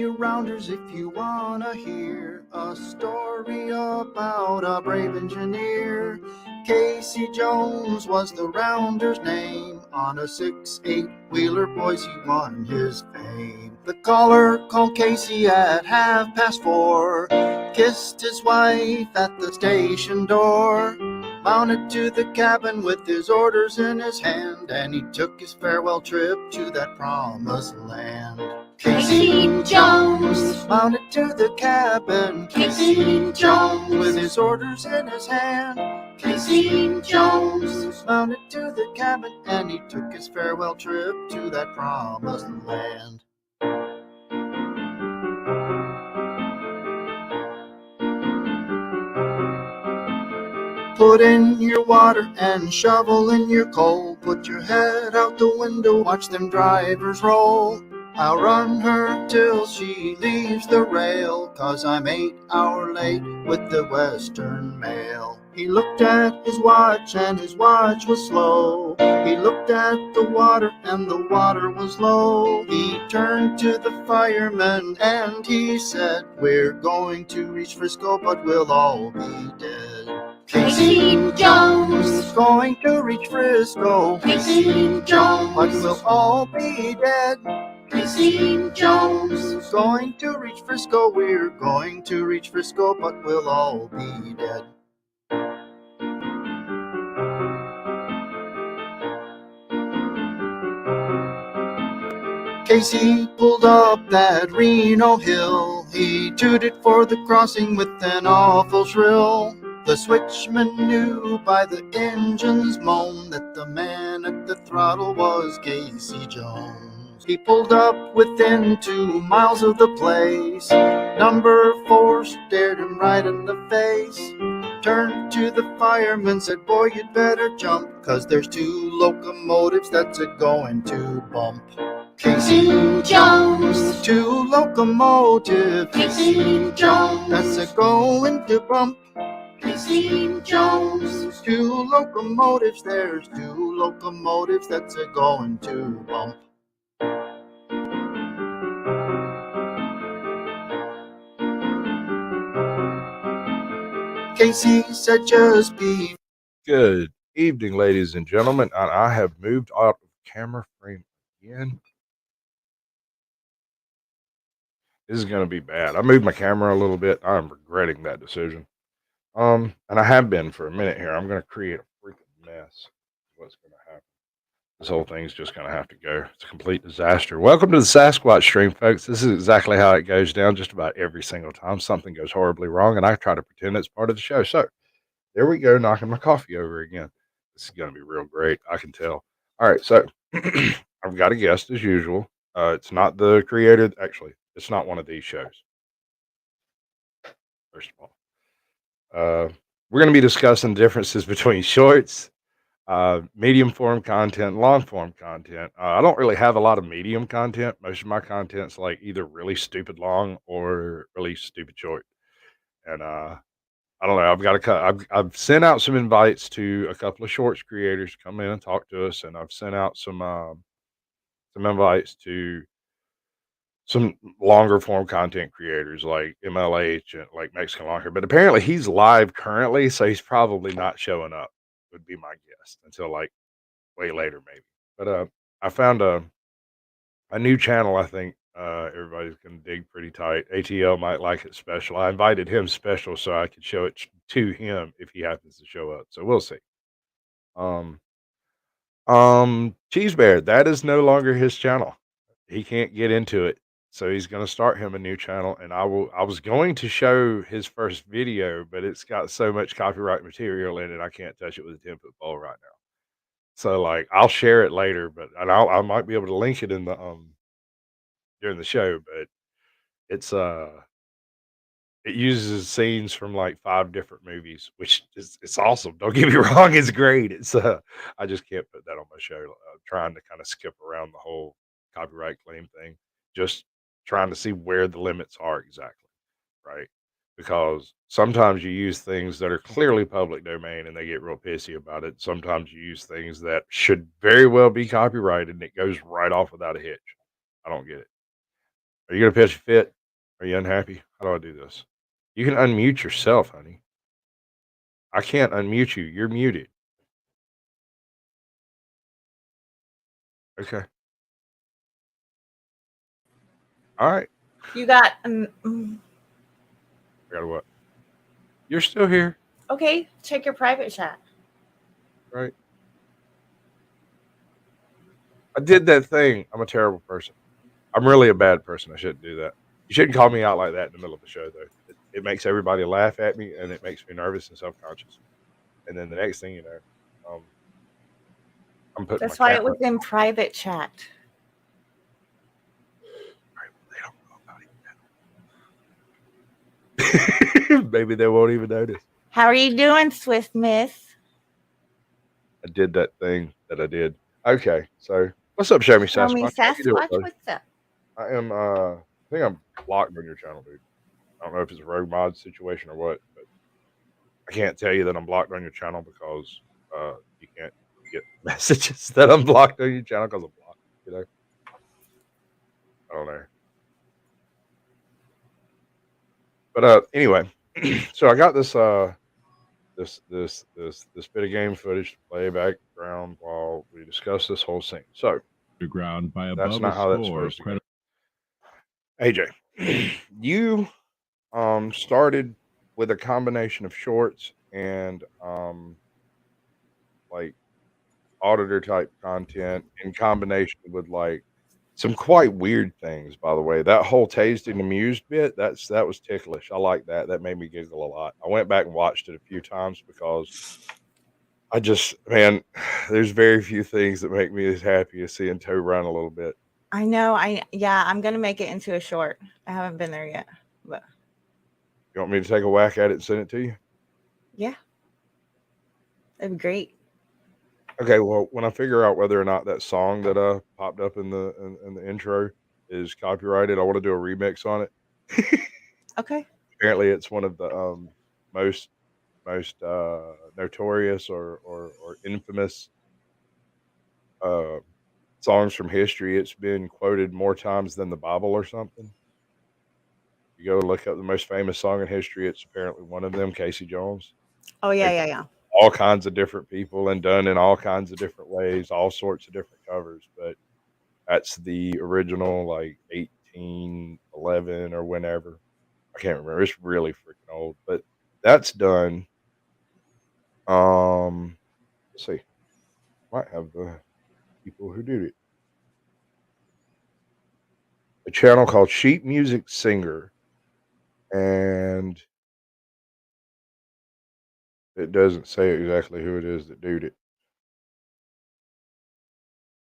you rounders if you wanna hear a story about a brave engineer. Casey Jones was the rounder's name. On a 6-8 wheeler, boys, he won his fame. The caller called Casey at 4:30, kissed his wife at the station door, mounted to the cabin with his orders in his hand, and he took his farewell trip to that promised land. Casey Jones mounted to the cabin. Casey Jones with his orders in his hand. Casey Jones mounted to the cabin, and he took his farewell trip to that promised land. Put in your water and shovel in your coal. Put your head out the window, watch them drivers roll. I'll run her till she leaves the rail, 'cause I'm 8 hours late with the Western Mail. He looked at his watch and his watch was slow. He looked at the water and the water was low. He turned to the fireman and he said, "We're going to reach Frisco, but we'll all be dead." Casey Jones going to reach Frisco. Casey Jones, but we'll all be dead. Casey Jones going to reach Frisco. We're going to reach Frisco, but we'll all be dead. Casey pulled up that Reno hill. He tooted for the crossing with an awful shrill. The switchman knew by the engine's moan that the man at the throttle was Casey Jones. He pulled up within 2 miles of the place. Number 4 stared him right in the face. Turned to the fireman, said, "Boy, you'd better jump, 'cause there's 2 locomotives that's a-going to bump." Casey Jones, 2 locomotives. Casey Jones, that's a-going to bump. Casey Jones, 2 locomotives, there's 2 locomotives that's a-going to bump. Casey said, "Just be." Good evening, ladies and gentlemen. And I have moved out of camera frame again. This is going to be bad. I moved my camera a little bit. I'm regretting that decision. And I have been for a minute here. I'm going to create a freaking mess. What's going to happen? This whole thing's just going to have to go. It's a complete disaster. Welcome to the Sasquatch stream, folks. This is exactly how it goes down just about every single time. Something goes horribly wrong, and I try to pretend it's part of the show. So there we go, knocking my coffee over again. This is going to be real great. I can tell. All right, so I've got a guest as usual. It's not the creator. Actually, it's not one of these shows. First of all, we're going to be discussing differences between shorts, medium form content, long form content. I don't really have a lot of medium content. Most of my content's like either really stupid long or really stupid short. And I don't know. I've got I've sent out some invites to a couple of shorts creators to come in and talk to us, and I've sent out some invites to some longer form content creators like MLH and like Mexican Long Hair. But apparently he's live currently, so he's probably not showing up. Would be my guess until like way later maybe. But I found a new channel. I think everybody's gonna dig pretty tight. ATL might like it special. I invited him special so I could show it to him if he happens to show up. So we'll see. Um, Cheese Bear, that is no longer his channel. He can't get into it, so he's gonna start him a new channel. And I was going to show his first video, but it's got so much copyright material in it, I can't touch it with a 10-foot pole right now. So like, I'll share it later, but I might be able to link it in the during the show, but it's it uses scenes from like 5 different movies, which is it's awesome. Don't get me wrong, it's great. It's I just can't put that on my show. I'm trying to kind of skip around the whole copyright claim thing, just trying to see where the limits are exactly, right? Because sometimes you use things that are clearly public domain and they get real pissy about it. Sometimes you use things that should very well be copyrighted and it goes right off without a hitch. I don't get it. Are you gonna pitch a fit? Are you unhappy? How do I do this? You can unmute yourself, honey. I can't unmute you. You're muted. Okay. All right. You got I got what? You're still here, okay. Check your private chat. right? I did that thing. I'm a terrible person. I'm really a bad person. I shouldn't do that. You shouldn't call me out like that in the middle of the show, though. It makes everybody laugh at me, and it makes me nervous and self conscious. And then the next thing you know, I'm putting my That's why it camera. was in private chat. They don't know about it. Maybe they won't even notice. How are you doing, Swiss Miss? I did that thing that I did. Okay, so what's up, Show Me Show me Sasquatch? How you doing, Sasquatch. buddy? What's up? I am. I think I'm blocked on your channel, dude. I don't know if it's a rogue mod situation or what, but I can't tell you that I'm blocked on your channel because you can't get messages that I'm blocked on your channel because I'm blocked. You know, I don't know. But anyway, so I got this this bit of game footage to play background while we discuss this whole scene. So Ground by that's above not a how that's score of supposed to go. AJ, you started with a combination of shorts and like auditor type content in combination with like some quite weird things, by the way. That whole tased and amused bit, that was ticklish. I like that. That made me giggle a lot. I went back and watched it a few times because I just, man, there's very few things that make me as happy as seeing Toe run a little bit. I know. I'm gonna make it into a short. I haven't been there yet, but You want me to take a whack at it and send it to you? yeah, it'd be great. Okay, well, when I figure out whether or not that song that popped up in the intro is copyrighted, I want to do a remix on it. Okay. Apparently, it's one of the most notorious or infamous uh, songs from history. It's been quoted more times than the Bible or something. You go look up the most famous song in history. It's apparently one of them, Casey Jones. Oh yeah. All kinds of different people and done in all kinds of different ways, all sorts of different covers. But that's the original, like 1811 or whenever. I can't remember. It's really freaking old, but that's done. Let's see. Might have the people who did it. A channel called Sheet Music Singer, and it doesn't say exactly who it is that did it.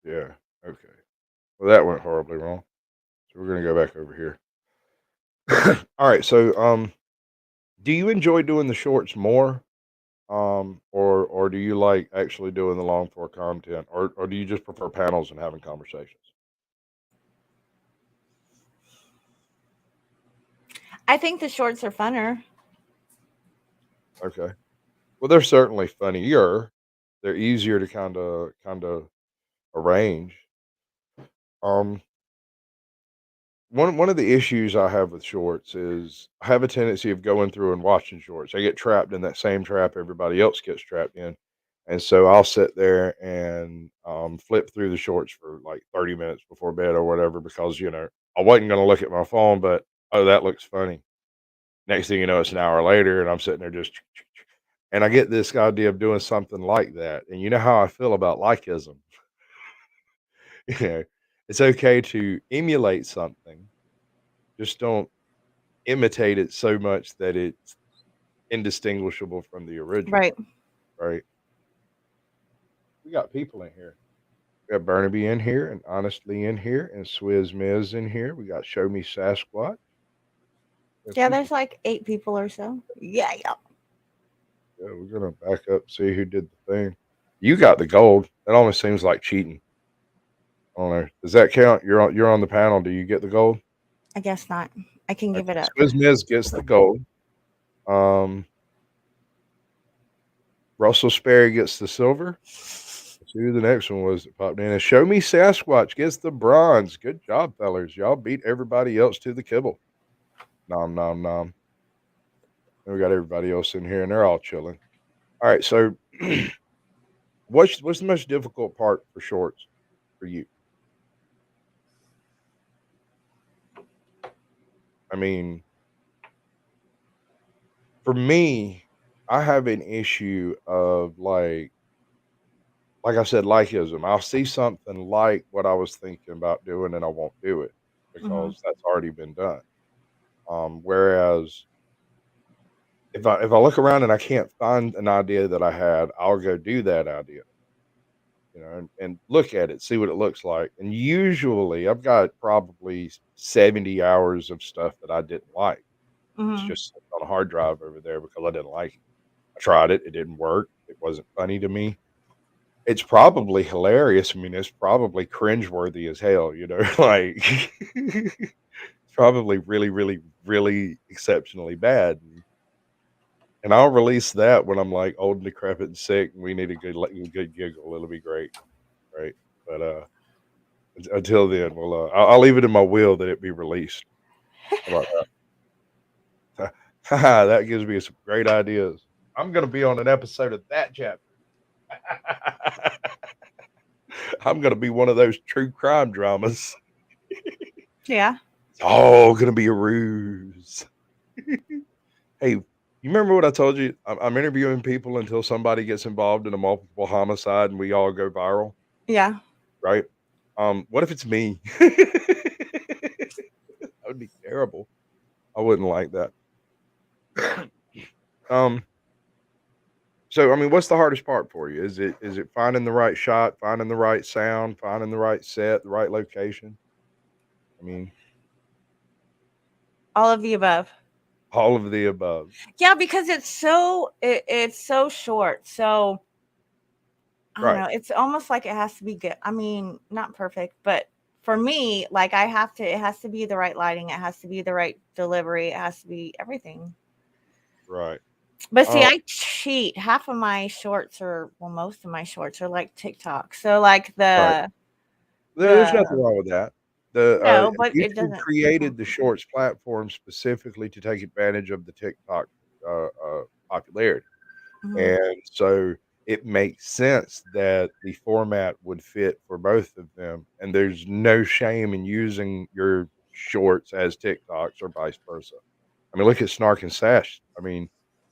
Yeah. Okay. Well, that went horribly wrong. So we're gonna go back over here. All right. So, do you enjoy doing the shorts more, or do you like actually doing the long form content, or do you just prefer panels and having conversations? I think the shorts are funner. Okay. Well, they're certainly funnier. They're easier to kind of arrange. Um, one of the issues I have with shorts is I have a tendency of going through and watching shorts. I get trapped in that same trap everybody else gets trapped in. And so I'll sit there and flip through the shorts for like 30 minutes before bed or whatever because, I wasn't going to look at my phone, but oh, that looks funny. Next thing you know, it's an hour later and I'm sitting there just, and I get this idea of doing something like that. And you know how I feel about likeism. You know, it's okay to emulate something, just don't imitate it so much that it's indistinguishable from the original, Right. right? We got people in here. We got Burnaby in here, and Honestly in here, and Swizz Miz in here. We got Show Me Sasquatch. Yeah, there's like 8 people or so. Yeah. Yeah, we're gonna back up, see who did the thing. You got the gold. That almost seems like cheating. I don't know. Does that count? You're on the panel. Do you get the gold? I guess not. I can give it Okay. up. Swizz Miz gets the gold. Um, Russell Sperry gets the silver. Let's see who the next one was that popped in. And Show Me Sasquatch gets the bronze. Good job, fellas. Y'all beat everybody else to the kibble. Nom nom nom. And we got everybody else in here, and they're all chilling. All right, so what's the most difficult part for shorts for you? I mean, for me, I have an issue of like I said, likeism. I'll see something like what I was thinking about doing, and I won't do it Hmm. because that's already been done. Whereas if I look around and I can't find an idea that I had, I'll go do that idea, and look at it, see what it looks like. And usually, I've got probably 70 hours of stuff that I didn't like. It's Hmm. just sitting on a hard drive over there because I didn't like it. I tried it; it didn't work. It wasn't funny to me. It's probably hilarious. I mean, it's probably cringeworthy as hell, like it's probably really, really, really exceptionally bad. And I'll release that when I'm like old and decrepit and sick, and we need a good giggle. It'll be great, right? But until then, I'll leave it in my will that it be released. How about that? That gives me some great ideas. I'm gonna be on an episode of that chapter. I'm gonna be one of those true crime dramas. Yeah. It's all gonna be a ruse. Hey, you remember what I told you? I'm interviewing people until somebody gets involved in a multiple homicide and we all go viral, Yeah. right? What if it's me? That would be terrible. I wouldn't like that. um, so I mean, what's the hardest part for you? Is it finding the right shot, finding the right sound, finding the right set, the right location? I mean, All of the above. all of the above. Yeah, because it's so short. So I don't Right, know. It's almost like it has to be good. I mean, not perfect, but for me, like I have to. It has to be the right lighting. It has to be the right delivery. It has to be everything. right. But see, Um, I cheat. Half of my shorts are, well, most of my shorts are like TikTok. So like right. There's nothing the wrong with that. The no, but it YouTube doesn't. created the Shorts platform specifically to take advantage of the TikTok popularity, Mhm. and so it makes sense that the format would fit for both of them. And there's no shame in using your shorts as TikToks or vice versa. I mean, look at Snark and Sash. I mean,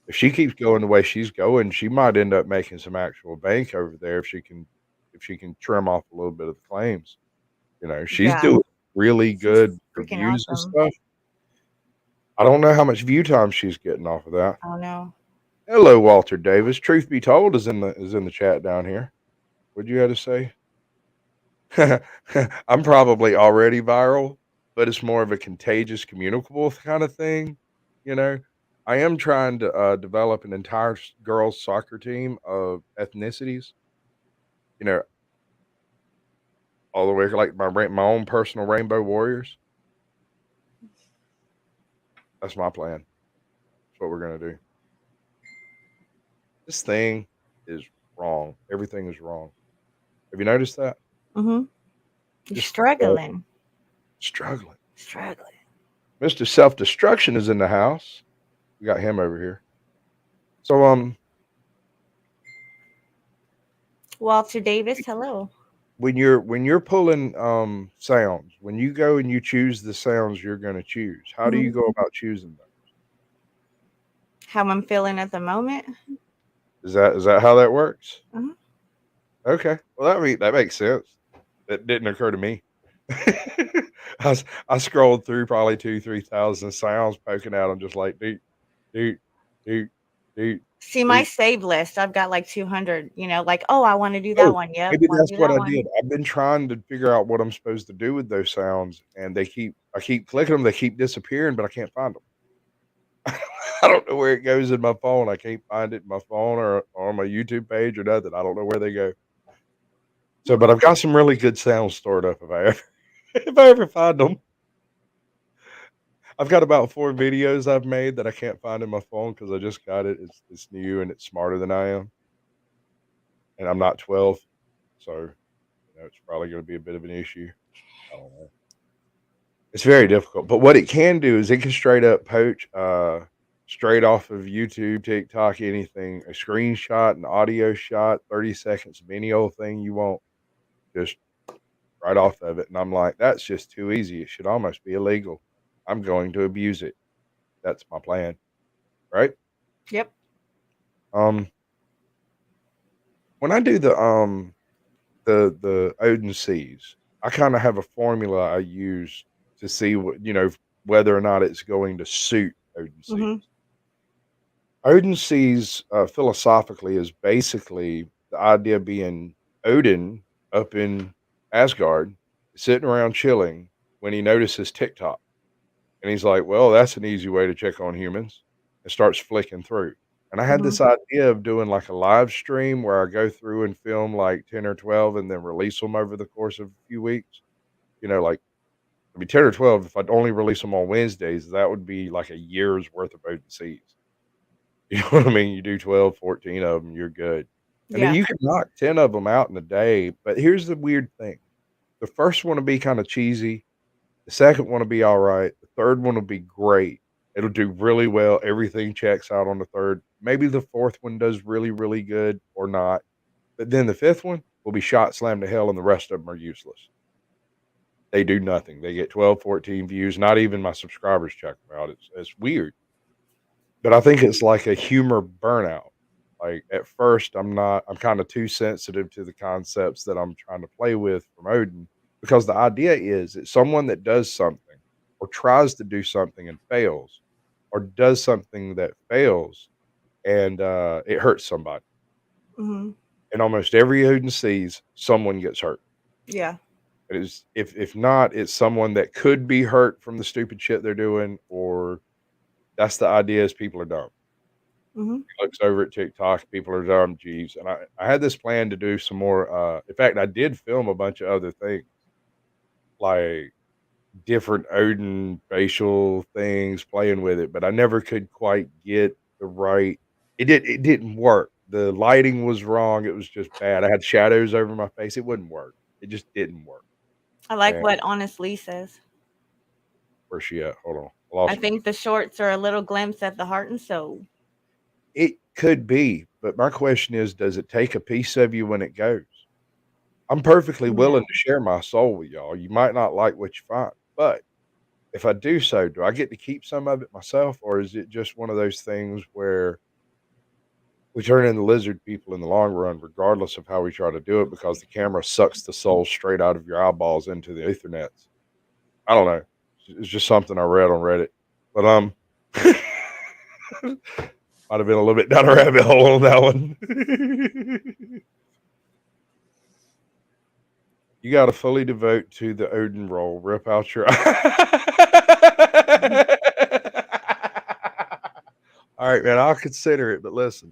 if she keeps going the way she's going, she might end up making some actual bank over there if she can trim off a little bit of the claims. She's Yeah, doing really she's good freaking reviews and awesome. stuff. I don't know how much view time she's getting off of that. Oh no. Hello, Walter Davis. Truth be told, is in the chat down here. What'd you have to say? I'm probably already viral, but it's more of a contagious, communicable kind of thing. You know, I am trying to develop an entire girls soccer team of ethnicities. You know, all the way like my own personal rainbow warriors. That's my plan. That's what we're gonna do. This thing is wrong. Everything is wrong. Have you noticed that? Mhm. You're Just struggling. struggling. Struggling. Mr. Self Destruction is in the house. We got him over here. So Walter Davis, hello. when you're pulling sounds, when you go and you choose the sounds you're going to choose, how do you Mhm. go about choosing them? How I'm feeling at the moment. Is that how that works? Mhm. Okay. Well, that makes sense. That didn't occur to me. I scrolled through probably 2,000-3,000 sounds poking out. I'm just like, dude, dude, dude, dude, See my dude. save list. I've got like 200. Like, oh, I want to do that Oh, one. Yep, maybe want that's to do what that I one. did. I've been trying to figure out what I'm supposed to do with those sounds, and I keep clicking them. They keep disappearing, but I can't find them. I don't know where it goes in my phone. I can't find it in my phone or on my YouTube page or nothing. I don't know where they go. So, but I've got some really good sounds stored up if I ever if I ever find them. I've got about 4 videos I've made that I can't find in my phone because I just got it. It's new and it's smarter than I am, and I'm not 12, so it's probably going to be a bit of an issue. I don't know. It's very difficult. But what it can do is it can straight up poach straight off of YouTube, TikTok, anything, a screenshot, an audio shot, 30 seconds of any old thing you want, just right off of it. And I'm like, that's just too easy. It should almost be illegal. I'm going to abuse it. That's my plan. Right? Yep. When I do the Odin Seas, I kind of have a formula I use to see what whether or not it's going to suit Odin Seas. Hmm. Odin Seas philosophically is basically the idea being Odin up in Asgard, sitting around chilling when he notices TikTok. And he's like, well, that's an easy way to check on humans. And starts flicking through. And I had Hmm. this idea of doing like a live stream where I go through and film like 10 or 12 and then release them over the course of a few weeks. Like, I mean, 10 or 12, if I'd only release them on Wednesdays, that would be like a year's worth of Odin Seas. You know what I mean? You do 12, 14 of them, you're good. And then Yeah. you can knock 10 of them out in a day. But here's the weird thing. The first one will be kind of cheesy. The second one will be all right. The third one will be great. It'll do really well. Everything checks out on the third. Maybe the fourth one does really, really good or not. But then the fifth one will be shot slammed to hell and the rest of them are useless. They do nothing. They get 12, 14 views. Not even my subscribers check them out. It's weird. But I think it's like a humor burnout. Like at first, I'm kind of too sensitive to the concepts that I'm trying to play with from Odin because the idea is it's someone that does something or tries to do something and fails or does something that fails and it hurts somebody. Hmm. And almost every Odin sees someone gets hurt. Yeah. It is if not, it's someone that could be hurt from the stupid shit they're doing, or that's the idea is people are dumb. Hmm. Looks over at TikTok, people are dumb, geez. And I had this plan to do some more. In fact, I did film a bunch of other things, like different Odin facial things, playing with it, but I never could quite get the right. It didn't work. The lighting was wrong. It was just bad. I had shadows over my face. It wouldn't work. It just didn't work. I like And what Honest Lee says. where's she at? Hold on, I I lost her. think the shorts are a little glimpse at the heart and soul. It could be, but my question is, does it take a piece of you when it goes? I'm perfectly No. willing to share my soul with y'all. You might not like what you find, but if I do so, do I get to keep some of it myself, or is it just one of those things where we turn into lizard people in the long run, regardless of how we try to do it, because the camera sucks the soul straight out of your eyeballs into the ethernets? I don't know. It's just something I read on Reddit, but might have been a little bit down a rabbit hole on that one. You got to fully devote to the Odin role. Rip out your. All right, man. I'll consider it, but listen,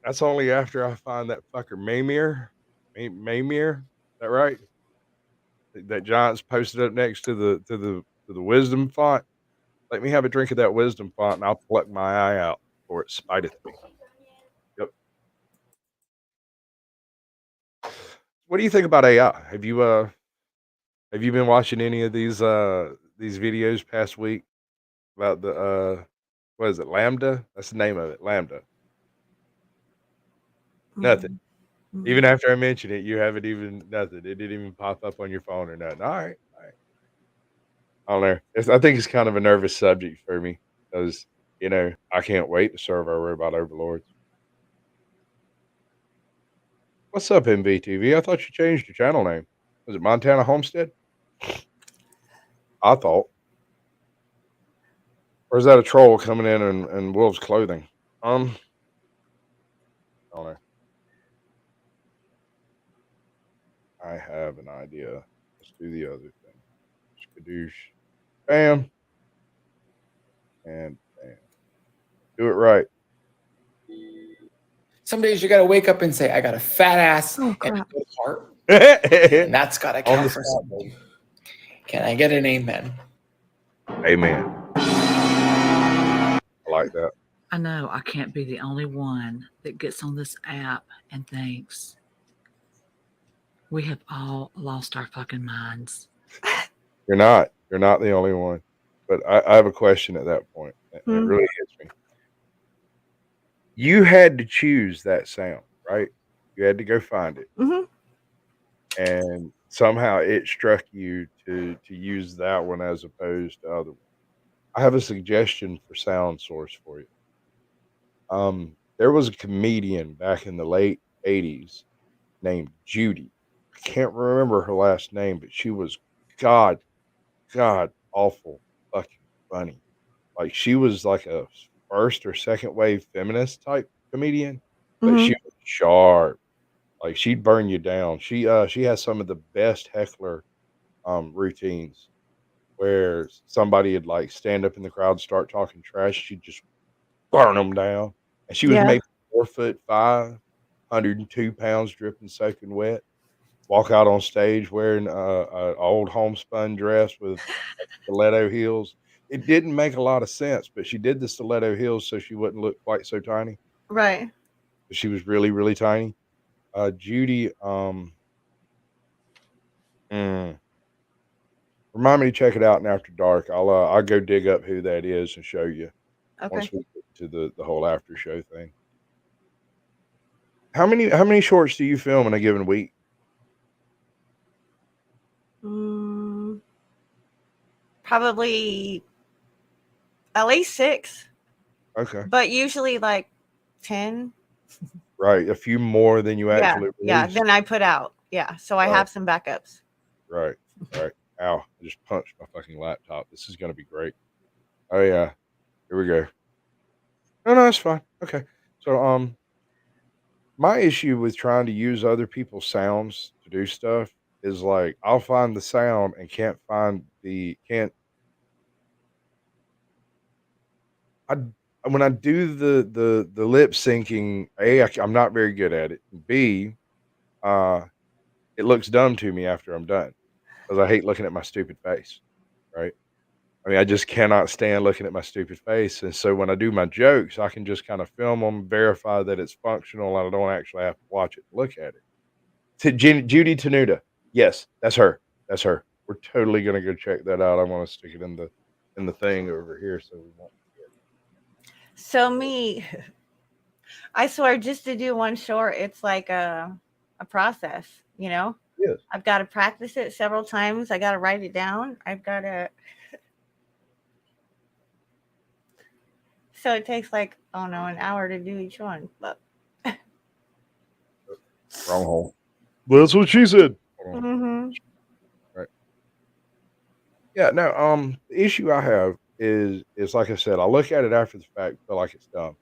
that's only after I find that fucker Maymir. Maymir, that right? That giant's posted up next to the wisdom font. Let me have a drink of that wisdom font, and I'll pluck my eye out, for it spiteth me. Yep. What do you think about AI? Have you been watching any of these videos past week about the what is it, Lambda? That's the name of it, Lambda. Nothing. Mm. Mm. Even after I mentioned it, you haven't even nothing. It didn't even pop up on your phone or nothing. All right, all right. I don't know. I think it's kind of a nervous subject for me because I can't wait to serve our robot overlords. What's up, MVTV? I thought you changed your channel name. Was it Montana Homestead? I thought. Or is that a troll coming in wolf's clothing? I don't know. I have an idea. Let's do the other thing. Skadoosh. Bam. And bam. Do it right. Some days you got to wake up and say, I got a fat ass Oh, and a crap. good heart. And that's got to On the count for spot, something. Can I get an amen? Amen. I like that. I know I can't be the only one that gets on this app and thinks we have all lost our fucking minds. You're not. You're not the only one. But I have a question at that point, and it Hmm. really hits me. You had to choose that sound, right? You had to go find it, Hmm. and somehow it struck you to use that one as opposed to other ones. I have a suggestion for sound source for you. There was a comedian back in the late '80s named Judy. I can't remember her last name, but she was god god awful fucking funny. Like she was like a first or second wave feminist type comedian, but Hmm. she was sharp. Like she'd burn you down. She has some of the best heckler routines where somebody would like stand up in the crowd, start talking trash. She'd just burn them down. And she was Yeah. maybe 4'5", 102 pounds, dripping, soaking wet. Walk out on stage wearing a old homespun dress with stiletto heels. It didn't make a lot of sense, but she did the stiletto heels so she wouldn't look quite so tiny. Right. But she was really, really tiny. Judy, mm, remind me to check it out. And after dark, I'll go dig up who that is and show you Okay. once we get to the whole after show thing. How many shorts do you film in a given week? Mm, probably at least 6, Okay, but usually like 10. right, a few more than you Yeah. actually Yeah. release. Then I put out. Yeah. So I Right, have some backups. right, right. Ow! I just punched my fucking laptop. This is gonna be great. Oh yeah, here we go. No, no, it's fine. Okay, so my issue with trying to use other people's sounds to do stuff is like I'll find the sound and can't find the can't I when I do the lip syncing, I'm not very good at it. B, uh, it looks dumb to me after I'm done because I hate looking at my stupid face, right? I mean, I just cannot stand looking at my stupid face, and so when I do my jokes, I can just kind of film them, verify that it's functional, and I don't actually have to watch it and look at it. To Judy Tenuta, yes, that's her. That's her. We're totally gonna go check that out. I want to stick it in the thing over here so we won't. So me, I swear, just to do one short, it's like a process. Yes. I've got to practice it several times. I got to write it down. I've got to. So it takes like, oh no, an hour to do each one. But Wrong hole. Well, that's what she said. Hold on. hmm. Right. Yeah, no, the issue I have is like I said, I look at it after the fact, feel like it's dumb.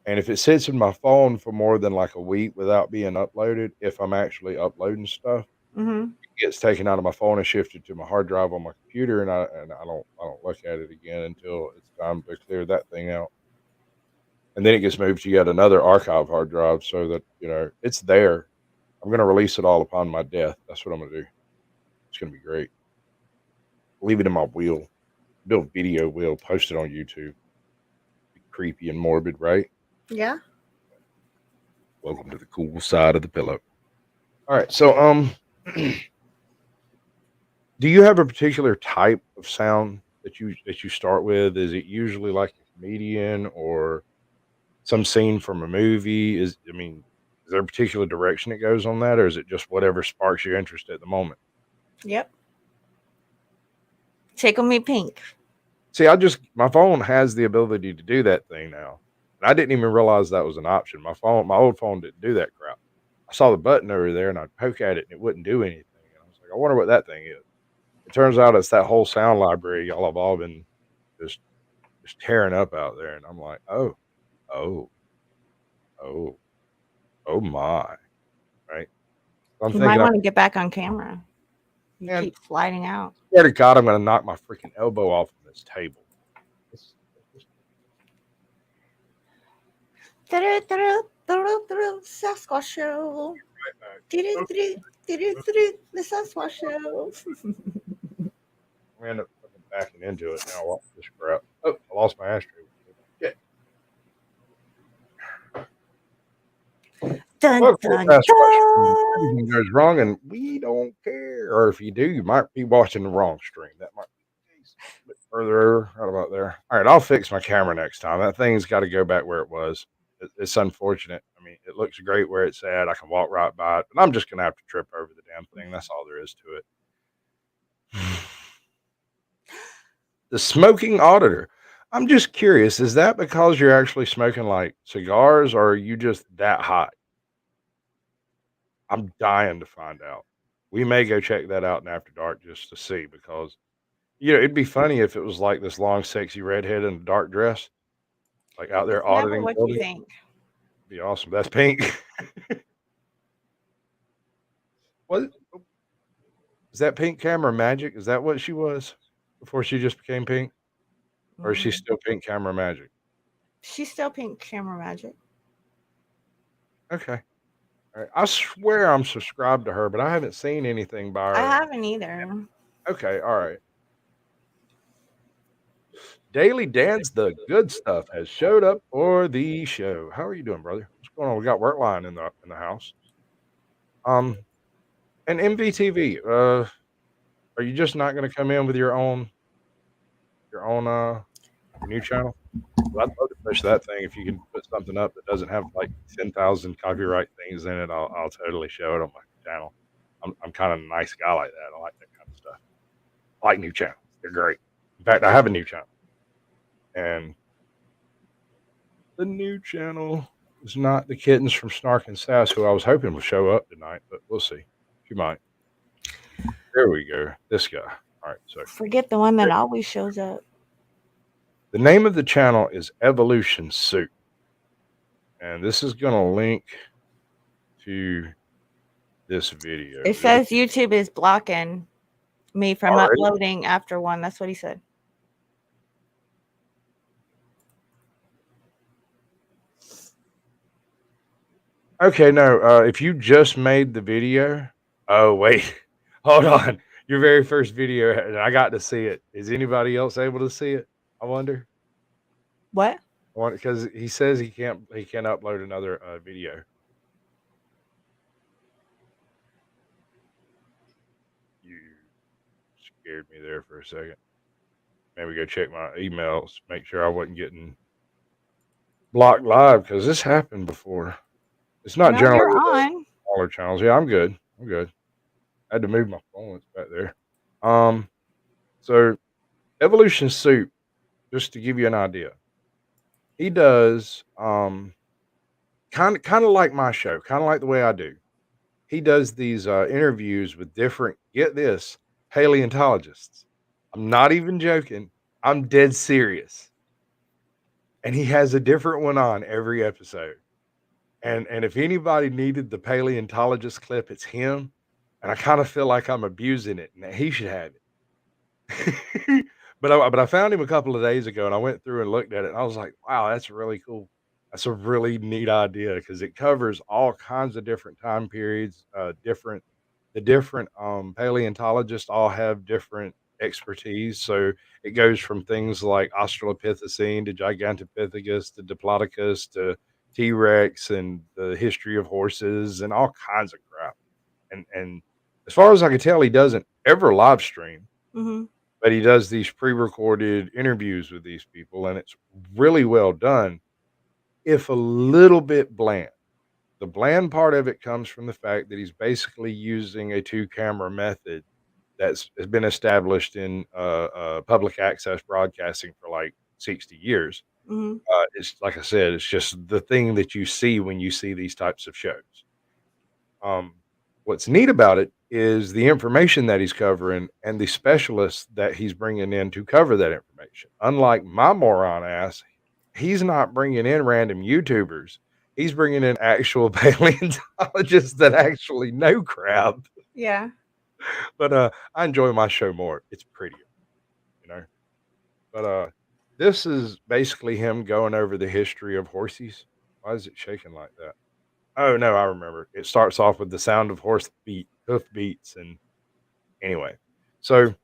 And if it sits in my phone for more than like a week without being uploaded, if I'm actually uploading stuff, Hmm. it gets taken out of my phone and shifted to my hard drive on my computer, and I don't look at it again until it's time to clear that thing out. And then it gets moved to yet another archive hard drive so that, it's there. I'm gonna release it all upon my death. That's what I'm gonna do. It's gonna be great. Leave it in my wheel. Build video wheel, post it on YouTube. Be creepy and morbid, right? Yeah. Welcome to the cool side of the pillow. All right, so do you have a particular type of sound that you start with? Is it usually like a comedian or some scene from a movie? Is there a particular direction it goes on that, or is it just whatever sparks your interest at the moment? Yep. Tickle me pink. See, my phone has the ability to do that thing now. And I didn't even realize that was an option. My old phone didn't do that crap. I saw the button over there and I'd poke at it and it wouldn't do anything. And I was like, I wonder what that thing is. It turns out it's that whole sound library y'all have all been just just tearing up out there. And I'm like, oh, oh, oh, oh my. Right. So I'm You might thinking, want to get back on camera. You man, keep sliding out. swear to God, I'm gonna knock my freaking elbow off of this table. It's- Sasquatch show. it's- The Sasquatch show. I end up fucking backing into it now. Watch this crap. Oh, I lost my ashtray. Shit. Dun, Welcome to dun, Sasquatch. dun. Anything goes wrong, and we don't care. Or if you do, you might be watching the wrong stream. That might be the case. A bit further over, right about there. All right, I'll fix my camera next time. That thing's got to go back where it was. It's unfortunate. I mean, it looks great where it's at. I can walk right by it, but I'm just gonna have to trip over the damn thing. That's all there is to it. The smoking auditor. I'm just curious. Is that because you're actually smoking like cigars, or are you just that high? I'm dying to find out. We may go check that out in After Dark just to see because it'd be funny if it was like this long, sexy redhead in a dark dress, like out there It's never auditing what you buildings. think. Be awesome. That's pink. What is that pink camera magic? Is that what she was before she just became pink? Or is she Mhm. still pink camera magic? She's still pink camera magic. Okay. All right. I swear I'm subscribed to her, but I haven't seen anything by I her. haven't either. Okay, all right. Daily Dan's the good stuff has showed up for the show. How are you doing, brother? What's going on? We got work line in the house. Um, and MVTV. Are you just not going to come in with your new channel? Well, I'd love to push that thing. If you can put something up that doesn't have like 10,000 copyright things in it, I'll totally show it on my channel. I'm kind of a nice guy like that. I like that kind of stuff. I like new channels. They're great. In fact, I have a new channel, and the new channel is not the kittens from Snark and Sass, who I was hoping would show up tonight, but we'll see. She might. There we go. This guy. All right. So Forget the one that always shows up. the name of the channel is Evolution Soup, and this is going to link to this video. It says YouTube is blocking me from Alright. uploading after one. That's what he said. Okay, no. If you just made the video, oh wait, hold on. Your very first video, and I got to see it. Is anybody else able to see it? I wonder. What? Because he says he can't upload another video. You scared me there for a second. Maybe go check my emails, make sure I wasn't getting blocked live because this happened before. It's not No, generally you're with the on. smaller channels. Yeah, I'm good. I had to move my phone. It's back there. So Evolution Soup, just to give you an idea, he does kind of like my show, kind of like the way I do. He does these interviews with different, get this, paleontologists. I'm not even joking. I'm dead serious. And he has a different one on every episode. And if anybody needed the paleontologist clip, it's him. And I kind of feel like I'm abusing it, and that he should have it. but I found him a couple of days ago, and I went through and looked at it, and I was like, wow, that's really cool. That's a really neat idea because it covers all kinds of different time periods. The different paleontologists all have different expertise. So it goes from things like Australopithecine to Gigantopithecus to Diplodocus to T-Rex and the history of horses and all kinds of crap. And as far as I can tell, he doesn't ever live stream, Mm-hmm. but he does these pre-recorded interviews with these people, and it's really well done, if a little bit bland. The bland part of it comes from the fact that he's basically using a two-camera method has been established in public access broadcasting for like 60 years. Mm-hmm. It's like I said, it's just the thing that you see when you see these types of shows. What's neat about it is the information that he's covering and the specialists that he's bringing in to cover that information. Unlike my moron ass, he's not bringing in random YouTubers. He's bringing in actual paleontologists that actually know crap. Yeah. But I enjoy my show more. It's prettier, you know. But this is basically him going over the history of horses. Why is it shaking like that? Oh no, I remember. It starts off with the sound of hoof beats, and anyway. So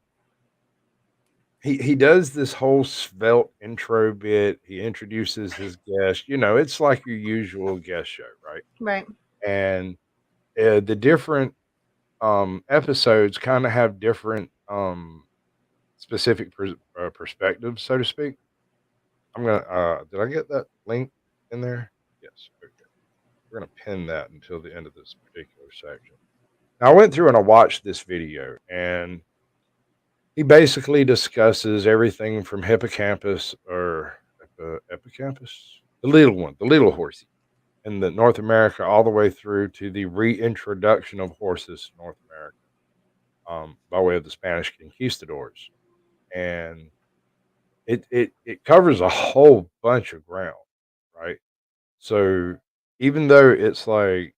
he does this whole svelte intro bit. He introduces his guest. It's like your usual guest show, right? Right. and the different episodes kind of have different specific perspectives, so to speak. I'm gonna. Did I get that link in there? Yes. Okay. We're gonna pin that until the end of this particular section. Now, I went through and I watched this video, and he basically discusses everything from hippocampus or epicampus, the little one, the little horsey, in the North America, all the way through to the reintroduction of horses to North America, by way of the Spanish conquistadors, and it covers a whole bunch of ground, right? So even though it's like,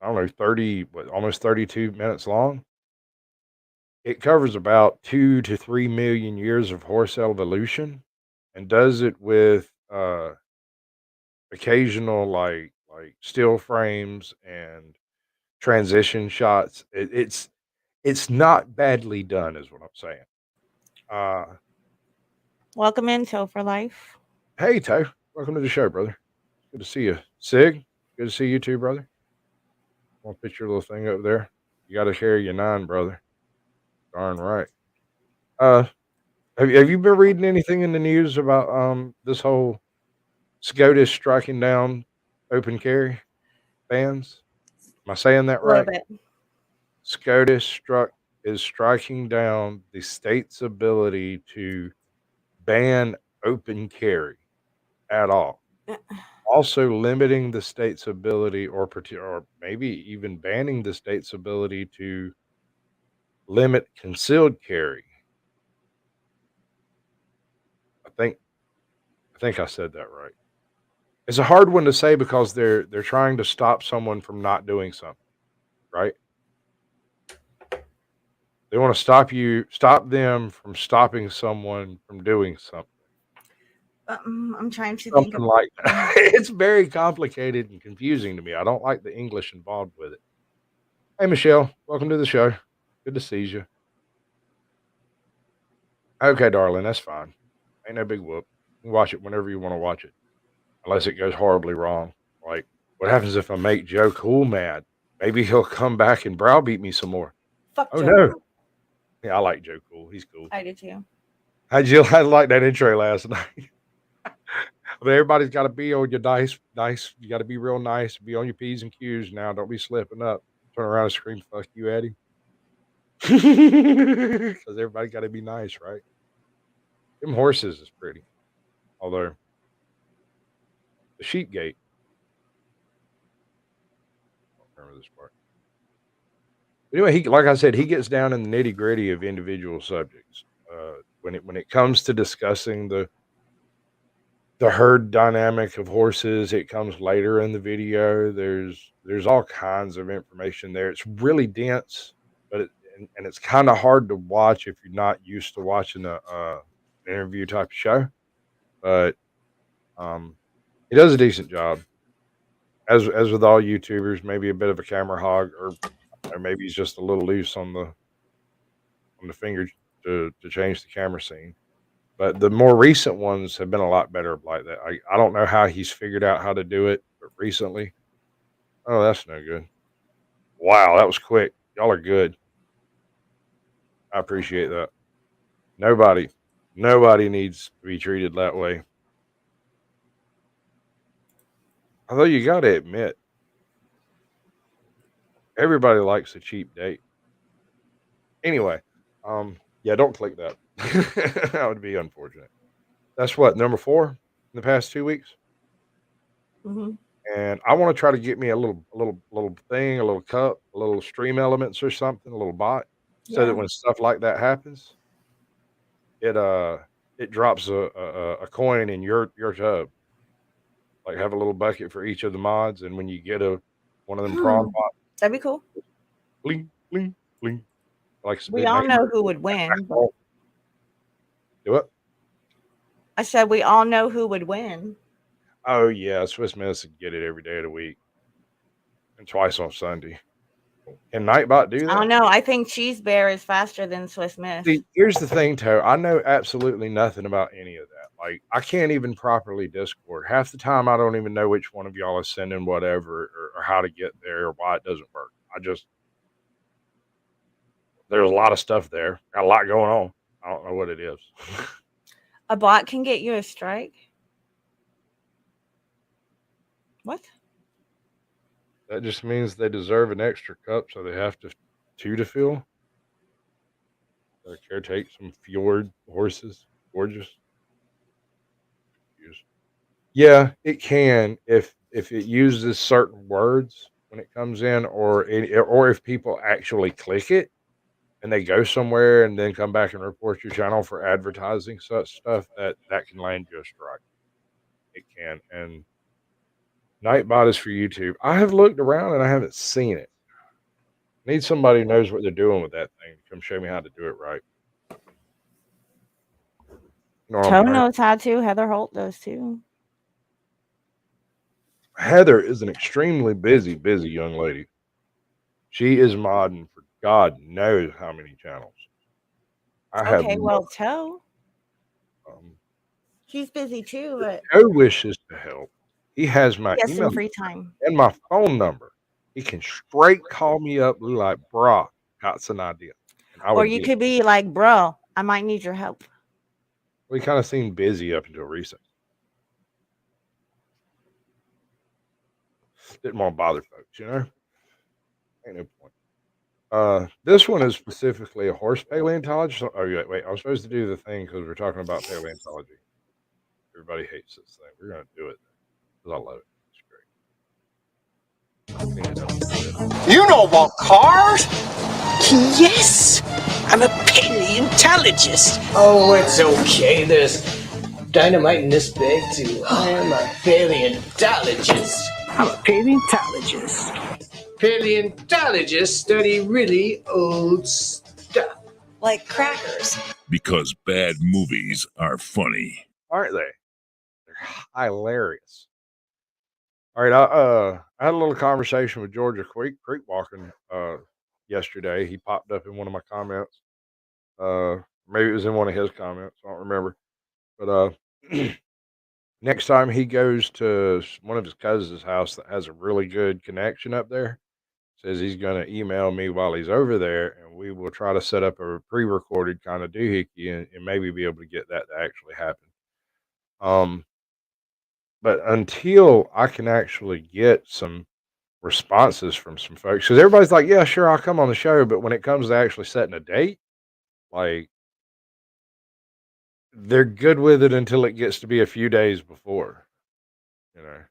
I don't know, 30, what, almost 32 minutes long, it covers about 2 to 3 million years of horse evolution, and does it with occasional like still frames and transition shots. It's not badly done, is what I'm saying. Uh, Welcome in Toe for Life. hey Toe, welcome to the show, brother. Good to see you, Sig. Good to see you too, brother. I'll put your little thing up there. You got to share your 9, brother. Darn right. Uh, have you been reading anything in the news about this whole SCOTUS striking down open carry bans? Am I saying that A little right? bit. SCOTUS is striking down the state's ability to ban open carry at all. Also limiting the state's ability, or maybe even banning the state's ability to limit concealed carry. I think I think I said that right. It's a hard one to say because they're trying to stop someone from not doing something, right? They want to stop them from stopping someone from doing something. I'm trying to think Something of. like that. It's very complicated and confusing to me. I don't like the English involved with it. Hey, Michelle, welcome to the show. Good to see you. Okay, darling, that's fine. Ain't no big whoop. You can watch it whenever you want to watch it, unless it goes horribly wrong. Like, what happens if I make Joe Cool mad? Maybe he'll come back and browbeat me some more. Fuck Oh Joe. no. Yeah, I like Joe Cool. He's cool. I do too. Hi, Jill. I like that intro last night. But everybody's got to be on your nice. You got to be real nice. Be on your P's and Q's now. Don't be slipping up. Turn around and scream, "Fuck you, Eddie!" Because everybody got to be nice, right? Them horses is pretty, although the sheep gate. I don't remember this part. Anyway, like I said, he gets down in the nitty gritty of individual subjects. When it comes to discussing the herd dynamic of horses, it comes later in the video. There's all kinds of information there. It's really dense, but and it's kind of hard to watch if you're not used to watching an interview type of show. But he does a decent job, as with all YouTubers. Maybe a bit of a camera hog, or maybe he's just a little loose on the finger to change the camera scene. But the more recent ones have been a lot better like that. I don't know how he's figured out how to do it, but recently, oh, that's no good. Wow, that was quick. Y'all are good. I appreciate that. Nobody, nobody needs to be treated that way. Although you got to admit, everybody likes a cheap date. Anyway, yeah, don't click that. That would be unfortunate. That's what, number 4 in the past 2 weeks. Hmm. And I want to try to get me a little thing, a little cup, a little stream elements or something, a little bot, so that Yeah. when stuff like that happens, it it drops a coin in your tub. Like, have a little bucket for each of the mods, and when you get a one of them prawn pots, That'd be cool. bling bling bling, like it's a We big all name. know who would win. But Do it. I said we all know who would win. Oh yeah, Swiss Miss would get it every day of the week and twice on Sunday. Can Nightbot do I don't that? know. I think Cheese Bear is faster than Swiss Miss. See, here's the thing, Toe. I know absolutely nothing about any of that. Like, I can't even properly Discord. Half the time, I don't even know which one of y'all is sending whatever or how to get there or why it doesn't work. There's a lot of stuff there. Got a lot going on. I don't know what it is. A bot can get you a strike. What? That just means they deserve an extra cup, so they have two to fill. Caretake some fjord horses. Gorgeous. Yeah, it can if it uses certain words when it comes in, or if people actually click it and they go somewhere and then come back and report your channel for advertising such stuff, that can land you a strike. It can. And Nightbot is for YouTube. I have looked around and I haven't seen it. Need somebody who knows what they're doing with that thing to come show me how to do it right. Toe knows how to. Heather Holt does too. Heather is an extremely busy young lady. She is modding for God knows how many channels. Okay, well, Toe. He's busy too, but Joe wishes to help. He has my he has email some free time and my phone number. He can straight call me up, be like, "Brah, got an idea." And or you could be like, "Bro, I might need your help." We kind of seemed busy up until recent. Didn't want to bother folks, you know. Ain't no point. This one is specifically a horse paleontologist. Oh, wait, I was supposed to do the thing because we're talking about paleontology. Everybody hates this thing. We're going to do it because I love it. It's great. You know about cars? Yes, I'm a paleontologist. Oh, it's okay. There's dynamite in this bag too. I am a paleontologist. I'm a paleontologist. Paleontologists study really old stuff. Like crackers. Because bad movies are funny. Aren't they? They're hilarious. All right, I had a little conversation with Georgia Creek walking yesterday. He popped up in one of my comments. Maybe it was in one of his comments. I don't remember. But next time he goes to one of his cousins' house that has a really good connection up there, says he's going to email me while he's over there, and we will try to set up a pre-recorded kind of doohickey and maybe be able to get that to actually happen. But until I can actually get some responses from some folks, because everybody's like, yeah, sure, I'll come on the show. But when it comes to actually setting a date, like, they're good with it until it gets to be a few days before, you know,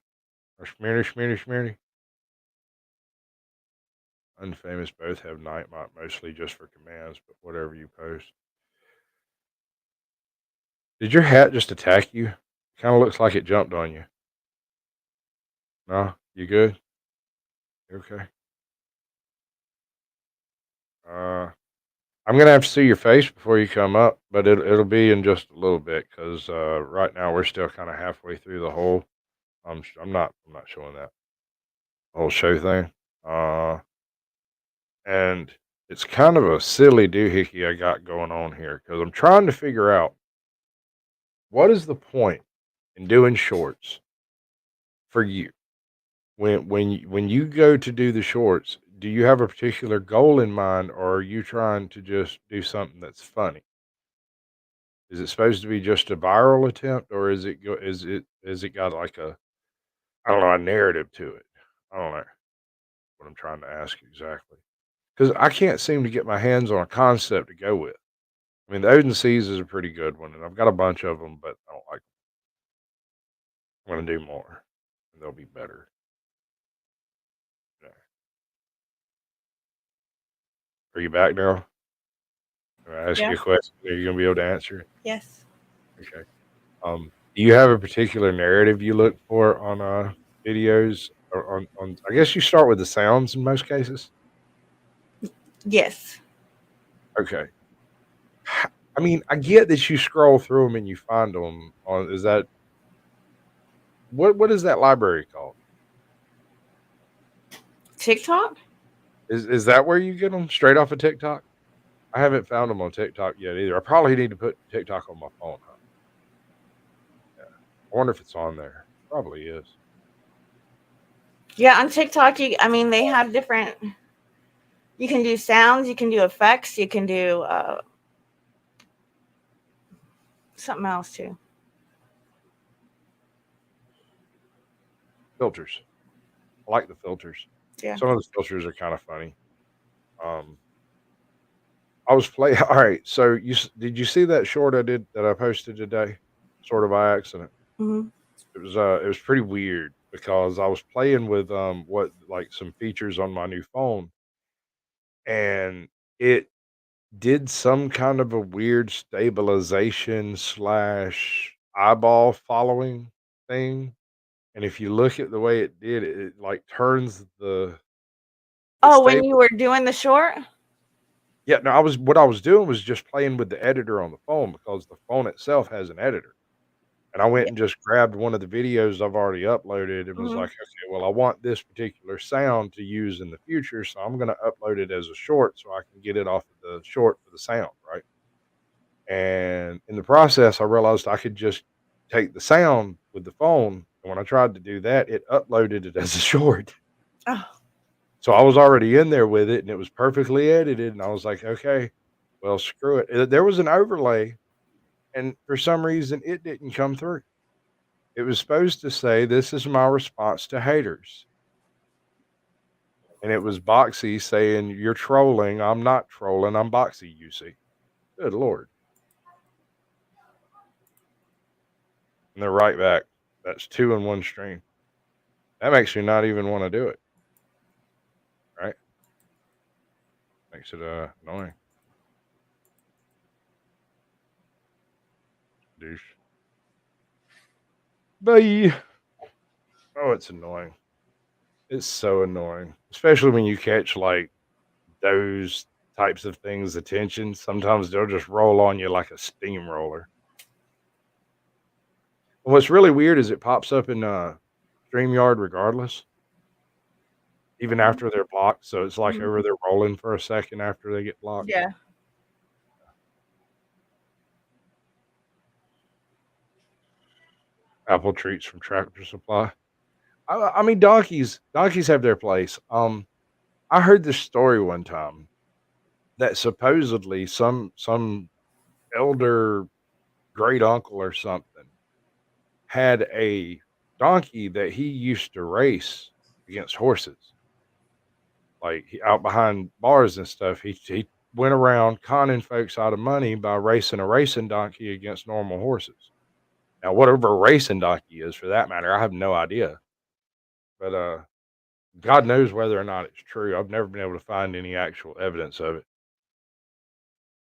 or schmearty. Unfamous both have Nightbot mostly just for commands, but whatever you post. Did your hat just attack you? Kind of looks like it jumped on you. No, you good? You okay? I'm gonna have to see your face before you come up, but it'll be in just a little bit because right now we're still kind of halfway through the whole. I'm not showing that whole show thing. And it's kind of a silly doohickey I got going on here because I'm trying to figure out what is the point in doing shorts for you. When you go to do the shorts, do you have a particular goal in mind, or are you trying to just do something that's funny? Is it supposed to be just a viral attempt, or is it got like a, I don't know, a narrative to it? I don't know what I'm trying to ask exactly, because I can't seem to get my hands on a concept to go with. I mean, the Odin Seas is a pretty good one, and I've got a bunch of them, but I don't like them. I'm going to do more, and they'll be better. Are you back now? Can I ask you a question? Are you going to be able to answer it? Yes. Okay. Do you have a particular narrative you look for on videos, or on? I guess you start with the sounds in most cases. Yes. Okay. I mean, I get that you scroll through them and you find them. Is that what is that library called? TikTok? Is that where you get them straight off of TikTok? I haven't found them on TikTok yet either. I probably need to put TikTok on my phone. Huh? I wonder if it's on there. Probably is. Yeah, on TikTok, I mean, they have different. You can do sounds, you can do effects, you can do something else too. Filters. I like the filters. Yeah. Some of the filters are kind of funny. I was playing. All right. So did you see that short I did that I posted today? Sort of by accident. Hmm. It was pretty weird because I was playing with what like some features on my new phone, and it did some kind of a weird stabilization slash eyeball following thing. And if you look at the way it did, it like turns the Oh, when stable. you were doing the short? Yeah, no, what I was doing was just playing with the editor on the phone because the phone itself has an editor. And I went Yeah. and just grabbed one of the videos I've already uploaded and was Hmm. like, okay, well, I want this particular sound to use in the future, so I'm going to upload it as a short so I can get it off of the short for the sound, right? And in the process, I realized I could just take the sound with the phone. And when I tried to do that, it uploaded it as a short. Oh, So I was already in there with it and it was perfectly edited. And I was like, okay, well, screw it. There was an overlay, and for some reason, it didn't come through. It was supposed to say, "This is my response to haters." And it was Boxy saying, "You're trolling. I'm not trolling. I'm Boxy, you see." Good Lord. And they're right back. That's two in one stream. That makes me not even want to do it, right? Makes it annoying. Douche. Bye. Oh, it's annoying. It's so annoying. Especially when you catch like those types of things attention. Sometimes they'll just roll on you like a steamroller. And what's really weird is it pops up in StreamYard regardless, even after they're blocked. So it's like mhm. over there rolling for a second after they get blocked. Yeah. Apple treats from Tractor Supply. I mean, donkeys have their place. I heard this story one time that supposedly some elder great uncle or something had a donkey that he used to race against horses, like out behind bars and stuff. He went around conning folks out of money by racing a racing donkey against normal horses. Now, whatever a racing donkey is, for that matter, I have no idea. But God knows whether or not it's true. I've never been able to find any actual evidence of it.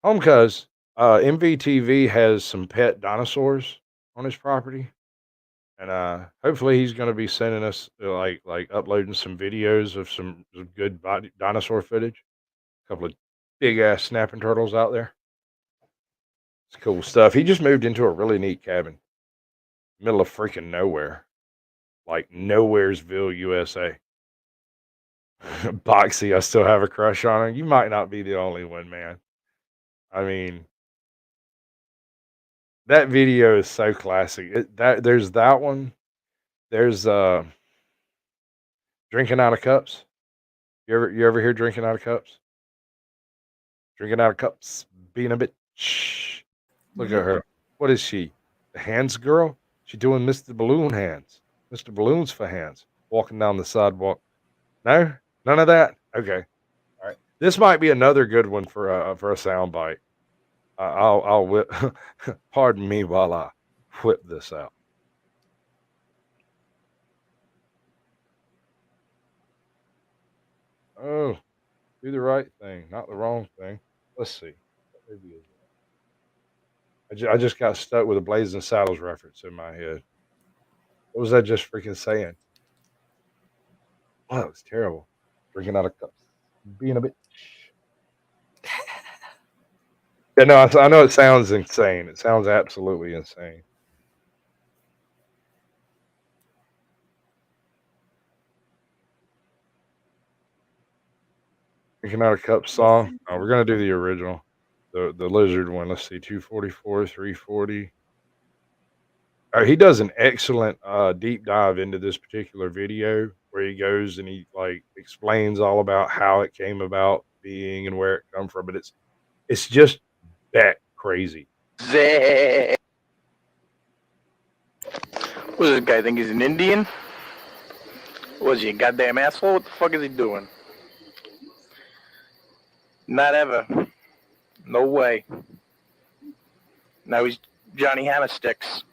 Cuz MVTV has some pet dinosaurs on his property, and hopefully he's going to be sending us like uploading some videos of some good dinosaur footage. A couple of big ass snapping turtles out there. It's cool stuff. He just moved into a really neat cabin, middle of freaking nowhere, like Nowheresville, USA. Boxy, I still have a crush on her. You might not be the only one, man. I mean, that video is so classic. There's that one. There's drinking out of cups. You ever hear drinking out of cups? Drinking out of cups, being a bitch. Look at her. What is she? The hands girl? She doing Mr. Balloon hands. Mr. Balloons for hands. Walking down the sidewalk. No, none of that. Okay, all right. This might be another good one for a sound bite. I'll whip. Pardon me while I whip this out. Oh, do the right thing, not the wrong thing. Let's see. What movie is it? I just got stuck with a Blazing Saddles reference in my head. What was I just freaking saying? Oh, that was terrible. Drinking out of cups, being a bit. Yeah, no, I know it sounds insane. It sounds absolutely insane. Drinking Out of Cup song. Oh, we're gonna do the original, the lizard one. Let's see, 244, 340. He does an excellent deep dive into this particular video where he goes and he like explains all about how it came about being and where it come from. But it's just that crazy. Zay. What does this guy think he's an Indian? Was he a goddamn asshole? What the fuck is he doing? Not ever. No way. Now he's Johnny Hammersticks.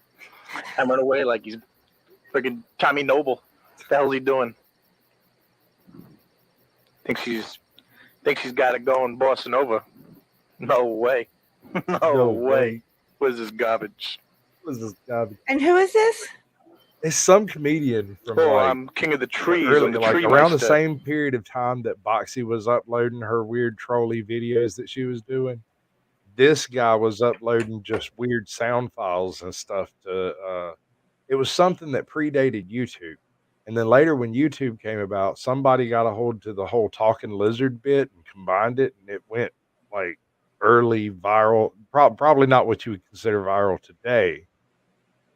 Hammering away like he's freaking Tommy Noble. What the hell's he doing? Thinks she's got it going, bossing over. No way. No way. What is this garbage? What is this garbage? And who is this? It's some comedian from I'm King of the Trees. early, I'm the like tree around the meister. same period of time that Boxy was uploading her weird trolly videos that she was doing. This guy was uploading just weird sound files and stuff to it was something that predated YouTube. And then later when YouTube came about, somebody got a hold to the whole talking lizard bit and combined it, and it went like early viral, probably not what you would consider viral today.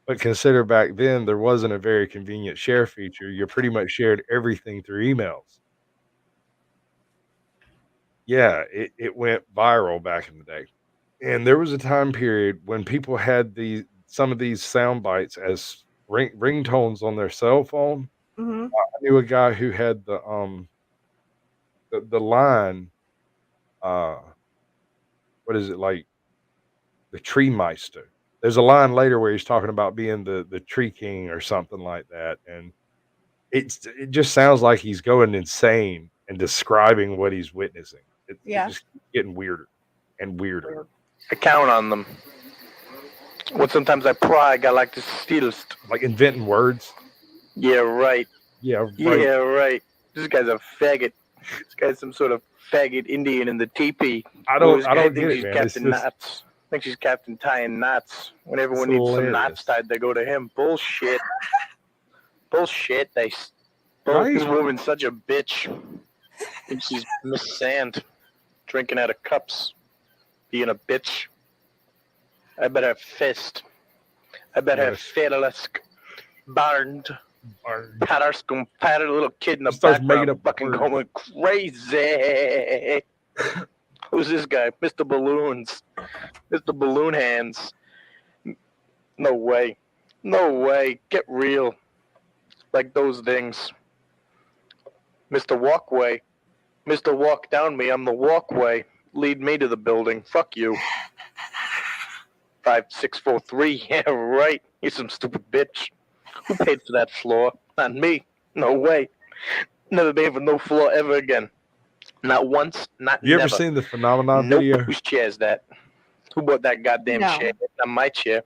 But consider back then, there wasn't a very convenient share feature. You pretty much shared everything through emails. Yeah, it went viral back in the day. And there was a time period when people had some of these sound bites as ringtones on their cell phone. Mm-hmm. I knew a guy who had the line, what is it, like the tree meister. There's a line later where he's talking about being the tree king or something like that, and it just sounds like he's going insane and describing what he's witnessing. It just keeps getting weirder and weirder. I count on them. What sometimes I pride, I like to steal. Like inventing words. Yeah, right. Yeah, right. Yeah, right. This guy's a faggot. This guy's some sort of faggot Indian in the teepee. I don't think get it, she's man. Captain Knots. I think she's Captain tying knots. When everyone needs some knots tied, they go to him. Bullshit. Bullshit. This woman's such a bitch. I think she's Miss Sand, drinking out of cups, being a bitch. I bet her fist. I bet her fetalisk burned. Patter's pat a little kid in the background, fucking going crazy. Who's this guy? Mr. Balloons. Mr. Balloon Hands. No way. No way. Get real. Like those things. Mr. Walkway. Mr. Walk Down Me. I'm the walkway. Lead me to the building. Fuck you. 5643. Yeah, right. You some stupid bitch. Who paid for that floor? Not me. No way. Never paid for no floor ever again. Not once, not You never. ever seen the Phenomenon Nope. video? Whose chair is that? Who bought that goddamn No. chair? Not my chair.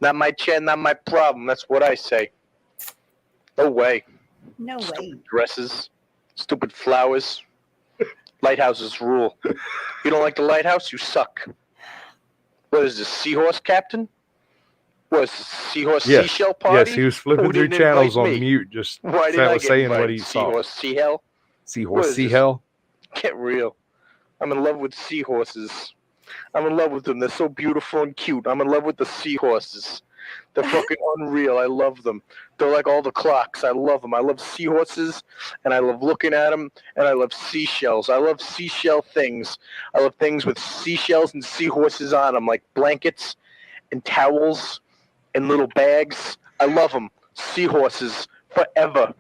Not my chair, not my problem. That's what I say. No way. No way. Stupid dresses. Stupid flowers. Lighthouses rule. You don't like the lighthouse? You suck. What is this, Seahorse Captain? What is this, Seahorse Seashell Party? Yes, he was flipping Who through didn't channels invite on me? mute, just Why did I get saying what invited? he saw. Seahorse Seahell? What Seahorse is this? Seahell? Get real. I'm in love with seahorses. I'm in love with them. They're so beautiful and cute. I'm in love with the seahorses. They're fucking unreal. I love them. They're like all the clocks. I love them. I love seahorses, and I love looking at them, and I love seashells. I love seashell things. I love things with seashells and seahorses on them, like blankets and towels and little bags. I love them. Seahorses forever.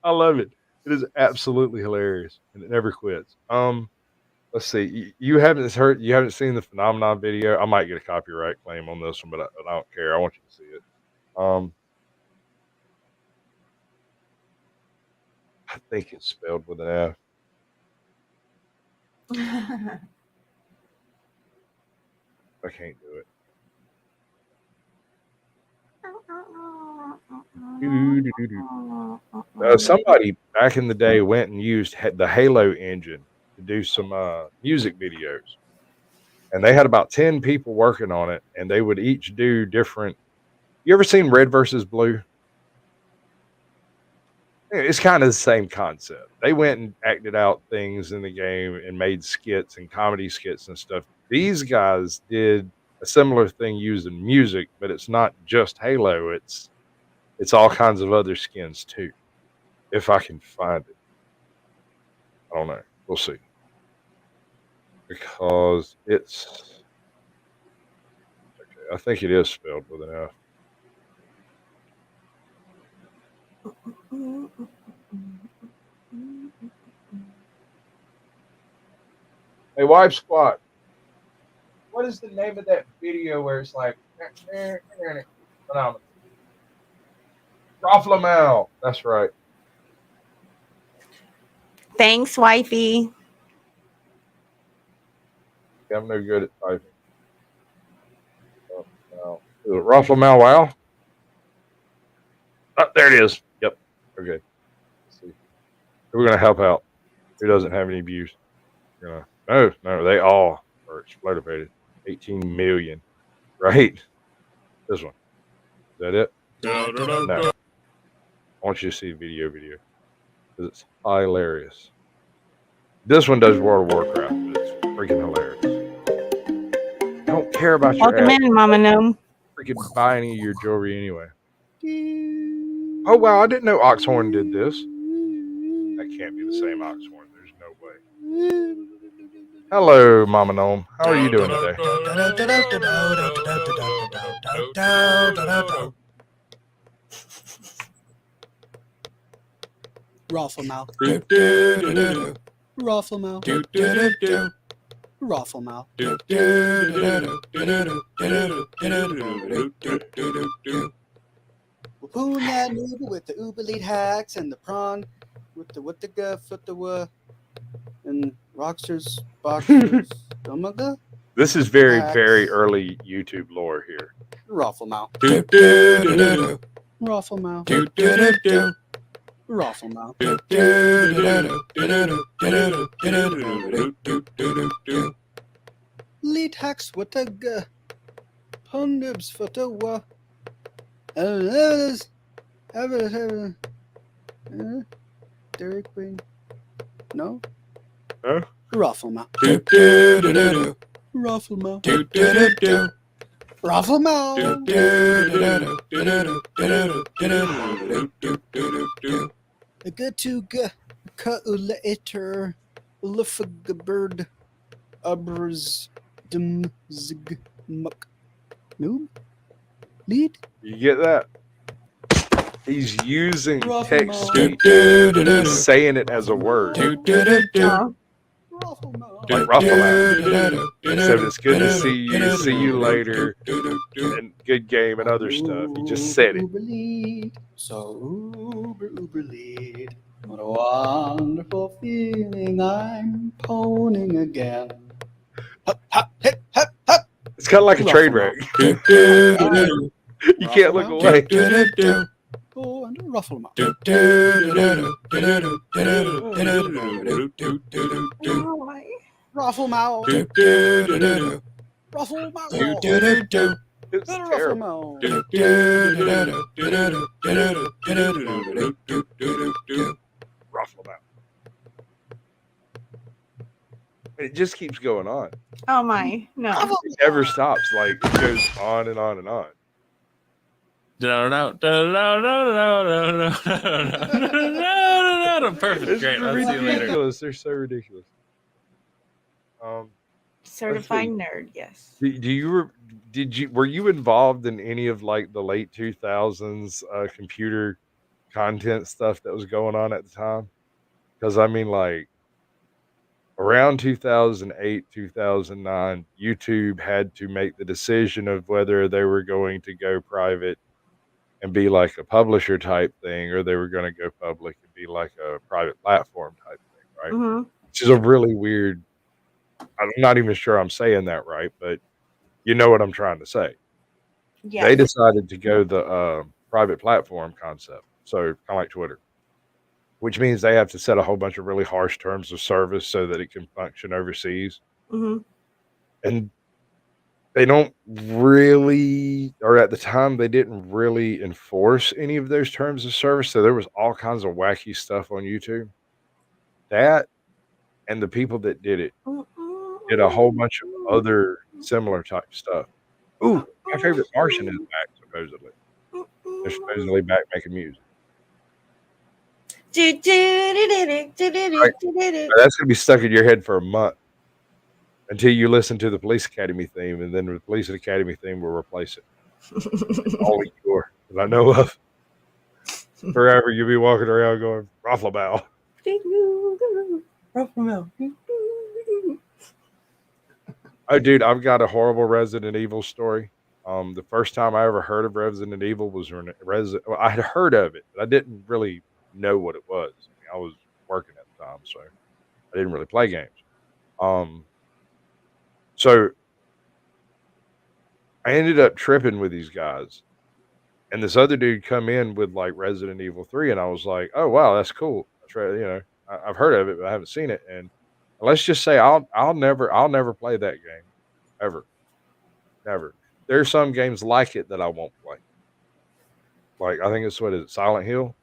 I love it. It is absolutely hilarious, and it never quits. Let's see. You haven't seen the Phenomenon video. I might get a copyright claim on this one, but I don't care. I want you to see it. I think it's spelled with an F. I can't do it. Somebody back in the day went and used the Halo engine to do some music videos, and they had about 10 people working on it, and they would each do different. You ever seen Red versus Blue? It's kind of the same concept. They went and acted out things in the game and made skits and comedy skits and stuff. These guys did a similar thing using music, but it's not just Halo. It's all kinds of other skins too. If I can find it, I don't know. We'll see. Because it's okay. I think it is spelled with an F. Hey, wife squad. What is the name of that video where it's like phenomenal? Roflamal. That's right. Thanks, wifey. Yeah, I'm no good at typing. Is it Roflamal? Wow. Oh, there it is. Yep. Okay. Let's see. We're gonna help out. Who doesn't have any views? No, they all are exploitated. 18 million. Right? This one. Is that it? No. I want you to see video because it's hilarious. This one does World of Warcraft, but it's freaking hilarious. I don't care about your Welcome in, Mama Gnome. freaking buy any of your jewelry anyway. Oh wow, I didn't know Oxhorn did this. That can't be the same Oxhorn. There's no way. Hello, Mama Gnome. How are you doing today? Rafflemouth. Rafflemouth. Rafflemouth. We'll pull that noob with the uber lead hacks and the prawn with the guff with the and rocksters boxers domaga. This is very, very early YouTube lore here. Rafflemouth. Rafflemouth. Rafflemouth. Lead hacks with the pundibs for the Dairy Queen. No? Huh? Rafflemouth. Rafflemouth. Rafflemouth. A good to later. Luffagabird. Ubers. Dum zig muck. Noob? Lead? You get that? He's using Rafflemouth. text speech and saying it as a word. Rafflemouth. Like Ruffalo. So it's good to see you. See you later. And good game and other stuff. He just said it. Uber lead. So uber lead. What a wonderful feeling. I'm poning again. Hup, hup, hip, hup, hup. It's kind of like a train wreck. You can't look away. Oh, and a Rafflemouth. Rafflemouth. Rafflemouth. It's terrible. Rufflemouth. It just keeps going on. Oh my, no. It never stops. Like it goes on and on and on. Perfect. It's Great. I'll see you later. ridiculous. They're so ridiculous. Certified nerd, yes. Were you involved in any of like the late 2000s computer content stuff that was going on at the time? Because I mean, like around 2008, 2009, YouTube had to make the decision of whether they were going to go private and be like a publisher type thing, or they were going to go public and be like a private platform type thing, right? Mm-hmm. Which is a really weird. I'm not even sure I'm saying that right, but you know what I'm trying to say. Yes. They decided to go the private platform concept, so kind of like Twitter, which means they have to set a whole bunch of really harsh terms of service so that it can function overseas. Mm-hmm. And they don't really, or at the time, they didn't really enforce any of those terms of service. So there was all kinds of wacky stuff on YouTube. That and the people that did it did a whole bunch of other similar type stuff. Ooh, my favorite Martian is back, supposedly. They're supposedly back making music. Right. That's gonna be stuck in your head for a month until you listen to the Police Academy theme, and then the Police Academy theme will replace it. It's only your that I know of. Forever you'll be walking around going, Rufflebow. Oh, dude, I've got a horrible Resident Evil story. The first time I ever heard of Resident Evil was when well, I had heard of it, but I didn't really know what it was. I was working at the time, so I didn't really play games. So I ended up tripping with these guys, and this other dude come in with like Resident Evil 3, and I was like, "Oh wow, that's cool. That's right. I've heard of it, but I haven't seen it." And let's just say I'll never play that game ever, never. There are some games like it that I won't play. Like I think it's what is it, Silent Hill.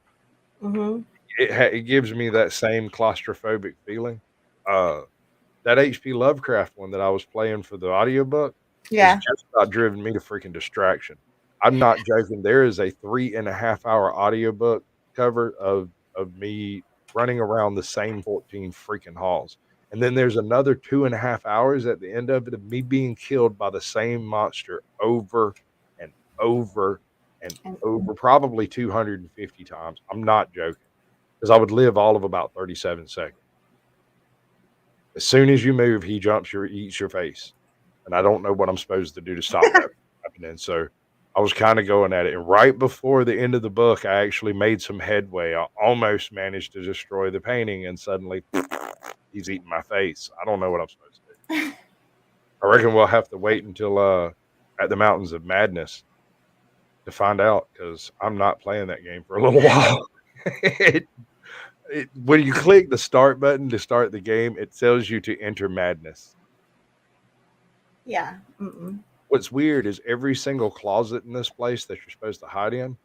Mm-hmm. It gives me that same claustrophobic feeling. Uh, that H.P. Lovecraft one that I was playing for the audiobook has Yeah. just about driven me to freaking distraction. I'm not joking. There is a 3.5 hour audiobook cover of me running around the same 14 freaking halls. And then there's another 2.5 hours at the end of it of me being killed by the same monster over and over and over, probably 250 times. I'm not joking. Because I would live all of about 37 seconds. As soon as you move, he eats your face. And I don't know what I'm supposed to do to stop that from happening. So I was kind of going at it. And right before the end of the book, I actually made some headway. I almost managed to destroy the painting, and suddenly he's eating my face. I don't know what I'm supposed to do. I reckon we'll have to wait until at the Mountains of Madness to find out, because I'm not playing that game for a little while. When you click the start button to start the game, it tells you to enter madness. Yeah. Mm-mm. What's weird is every single closet in this place that you're supposed to hide in,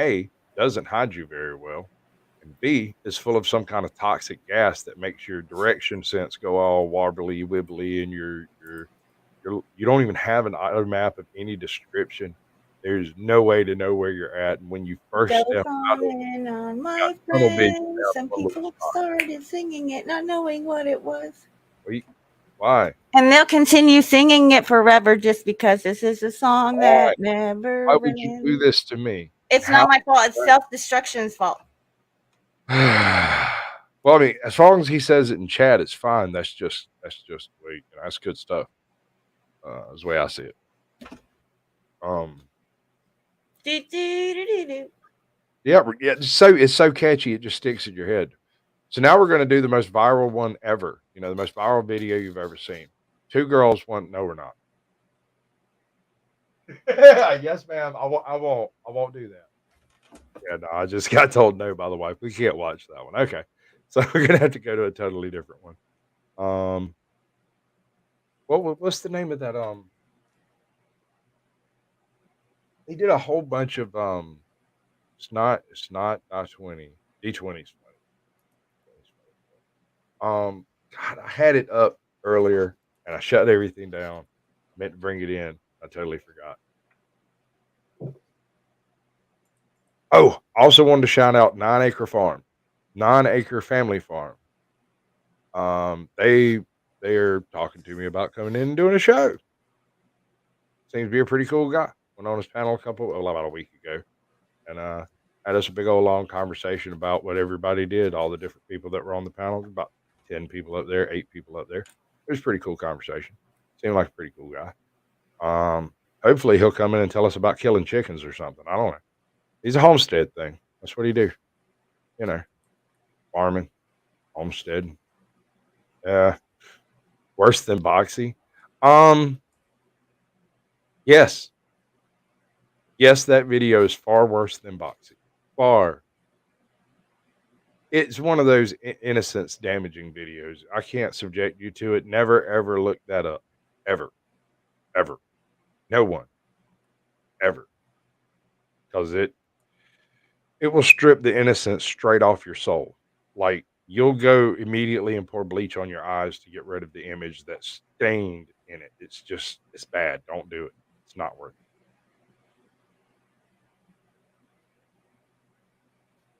A, doesn't hide you very well, and B, is full of some kind of toxic gas that makes your direction sense go all warbly wibbly, and you don't even have an auto map of any description. There's no way to know where you're at, and when you first step out of And on my tunnel vision friends, down some one little people spot. started singing it, not knowing what it was. Why? And they'll continue singing it forever just because this is a song that never Why would you do ends. this to me? It's not my fault. It's self-destruction's fault. Well, I mean, as long as he says it in chat, it's fine. That's just that's good stuff. Is the way I see it. Yeah, it's so catchy, it just sticks in your head. So now we're going to do the most viral one ever. You know, the most viral video you've ever seen. Two girls, one. No, we're not. Yes, ma'am. I won't do that. Yeah, no, I just got told no by the wife. We can't watch that one. Okay, so we're gonna have to go to a totally different one. What's the name of that? They did a whole bunch of It's not I-20. D20's funny. God, I had it up earlier and I shut everything down. Meant to bring it in. I totally forgot. Oh, also wanted to shout out 9 Acre Farm, 9 Acre Family Farm. They're talking to me about coming in and doing a show. Seems to be a pretty cool guy. Went on his panel about a week ago, and had us a big old long conversation about what everybody did, all the different people that were on the panel. About 10 people up there, 8 people up there. It was a pretty cool conversation. Seemed like a pretty cool guy. Hopefully he'll come in and tell us about killing chickens or something. I don't know. He's a homestead thing. That's what he do. You know, farming, homestead. Worse than Boxy. Yes. Yes, that video is far worse than Boxy. Far. It's one of those innocence damaging videos. I can't subject you to it. Never, ever look that up. Ever. Ever. No one. Ever. Because it will strip the innocence straight off your soul. Like, you'll go immediately and pour bleach on your eyes to get rid of the image that's stained in it. It's bad. Don't do it. It's not worth it.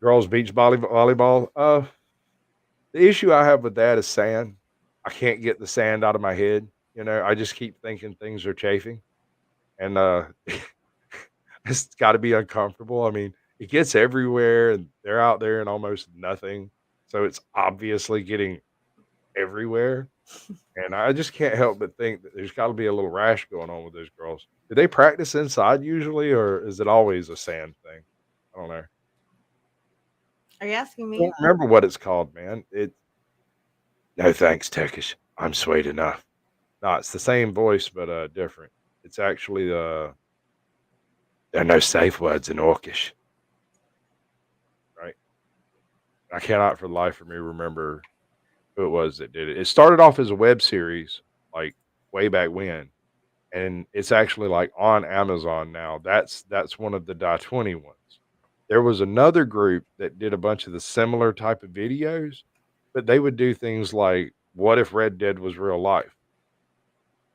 Girls beach volleyball. The issue I have with that is sand. I can't get the sand out of my head. I just keep thinking things are chafing, and it's got to be uncomfortable. I mean, it gets everywhere, and they're out there in almost nothing, so it's obviously getting everywhere. And I just can't help but think that there's got to be a little rash going on with those girls. Do they practice inside usually, or is it always a sand thing? I don't know. Are you asking I me? don't remember what it's called, man. No thanks, Turkish. I'm swayed enough. No, it's the same voice, but different. It's actually there are no safe words in Orcish. Right? I cannot for the life of me remember who it was that did it. It started off as a web series, like way back when, and it's actually like on Amazon now. That's one of the Die 20 ones. There was another group that did a bunch of the similar type of videos, but they would do things like, what if Red Dead was real life?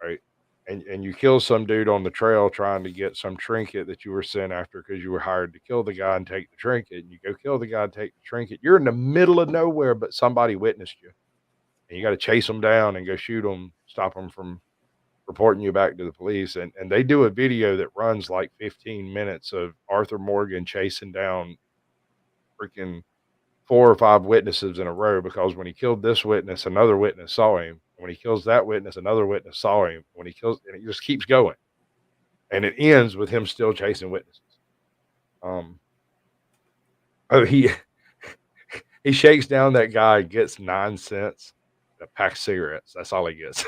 Right? And you kill some dude on the trail trying to get some trinket that you were sent after because you were hired to kill the guy and take the trinket, and you go kill the guy and take the trinket. You're in the middle of nowhere, but somebody witnessed you. And you got to chase them down and go shoot them, stop them from reporting you back to the police. And they do a video that runs like 15 minutes of Arthur Morgan chasing down freaking 4 or 5 witnesses in a row, because when he killed this witness, another witness saw him. When he kills that witness, another witness saw him. When he kills, and it just keeps going. And it ends with him still chasing witnesses. He he shakes down that guy, gets 9 cents, a pack of cigarettes. That's all he gets.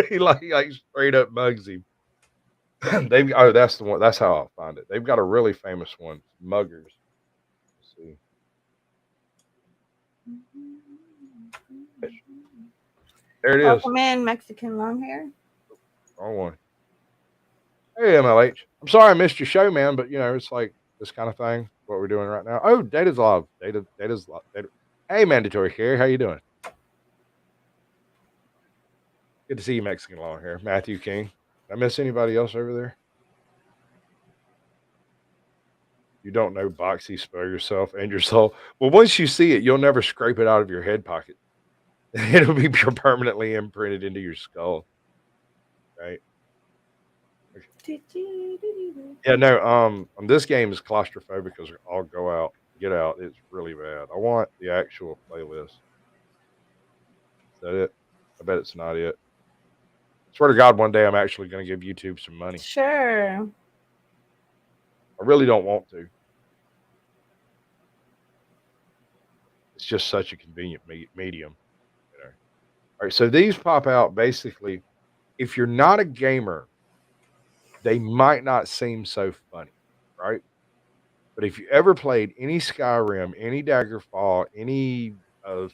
he like straight up mugs him. That's the one. That's how I'll find it. They've got a really famous one, muggers. Let's see. There it is. Welcome in, Mexican long hair. Wrong one. Hey, MLH. I'm sorry I missed your show, man, but it's like this kind of thing, what we're doing right now. Oh, Data's live. Data's live. Data. Hey, Mandatory Carey, how you doing? Good to see you, Mexican long hair. Matthew King. Did I miss anybody else over there? You don't know Boxy, spare yourself and your soul. Well, once you see it, you'll never scrape it out of your head pocket. It'll be permanently imprinted into your skull. Right? Yeah, no, this game is claustrophobic because I'll go out, get out. It's really bad. I want the actual playlist. Is that it? I bet it's not it. Swear to God, one day I'm actually going to give YouTube some money. Sure. I really don't want to. It's just such a convenient medium. All right, so these pop out basically. If you're not a gamer, they might not seem so funny, right? But if you ever played any Skyrim, any Daggerfall, any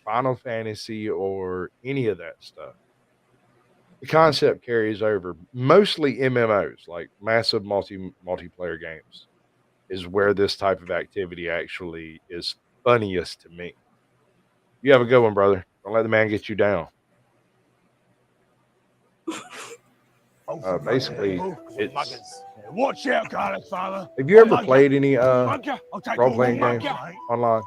Final Fantasy, or any of that stuff, the concept carries over. Mostly MMOs, like massive multiplayer games, is where this type of activity actually is funniest to me. You have a good one, brother. Don't let the man get you down. Basically, it's. Watch out, Godfather. Have you ever played any role-playing games online?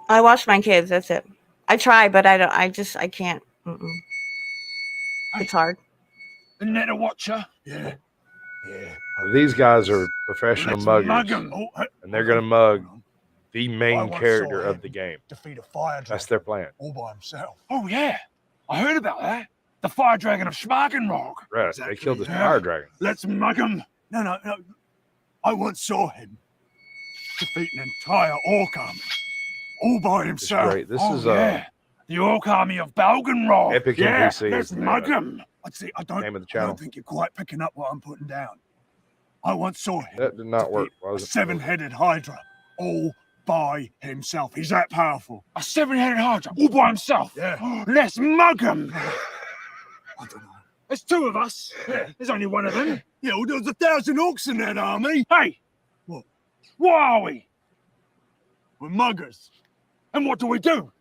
I watch my kids. That's it. I try, but I don't. I can't. It's hard. The netter watcher. Yeah. These guys are professional muggers, and they're going to mug the main character of the game. Defeat a fire dragon. That's their plan. All by himself. Oh yeah, I heard about that. The fire dragon of Schmarkenrock. Right, exactly. They killed the fire dragon. Let's mug him. No. I once saw him defeat an entire orc army, all by himself. Great. This is the orc army of Balganrock. Epic NPC. Let's mug him. I don't think you're quite picking up what I'm putting down. I once saw him. That did not work. A 7-headed Hydra, all by himself. He's that powerful. A 7-headed Hydra, all by himself. Yeah. Let's mug him. I don't know. There's two of us. There's only one of them. Yeah, well, there's 1,000 orcs in that army. Hey, what are we? We're muggers. And what do?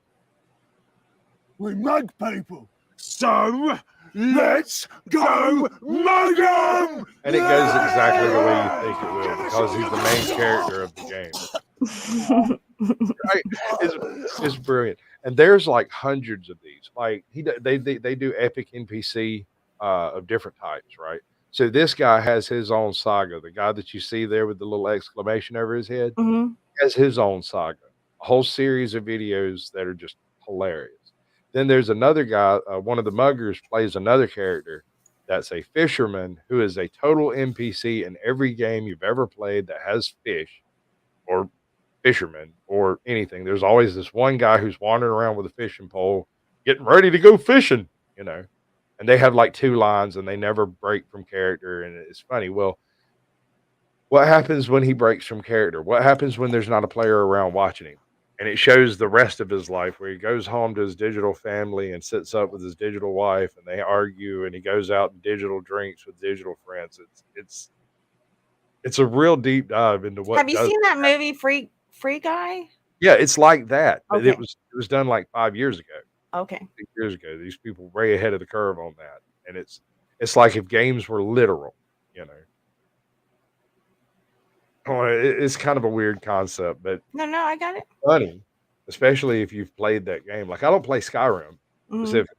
We mug people. So, let's go mug 'em! And it goes exactly the way you think it will because he's the main character of the game. Right? It's brilliant. And there's like hundreds of these. Like they do epic NPC of different types, right? So this guy has his own saga. The guy that you see there with the little exclamation over his head has his own saga. A whole series of videos that are just hilarious. Then there's another guy, one of the muggers plays another character that's a fisherman who is a total NPC in every game you've ever played that has fish or fishermen or anything. There's always this one guy who's wandering around with a fishing pole, getting ready to go fishing, you know. And they have like two lines and they never break from character. And it's funny. Well, what happens when he breaks from character? What happens when there's not a player around watching him? And it shows the rest of his life where he goes home to his digital family and sits up with his digital wife and they argue and he goes out and digital drinks with digital friends. It's a real deep dive into what Have you seen that movie Free Guy? Yeah, it's like that. But Okay. it was done like 5 years ago. Okay. 6 years ago. These people way ahead of the curve on that. And it's like if games were literal, you know. Oh, it's kind of a weird concept, but No, I got it. funny, especially if you've played that game. Like I don't play Skyrim specifically.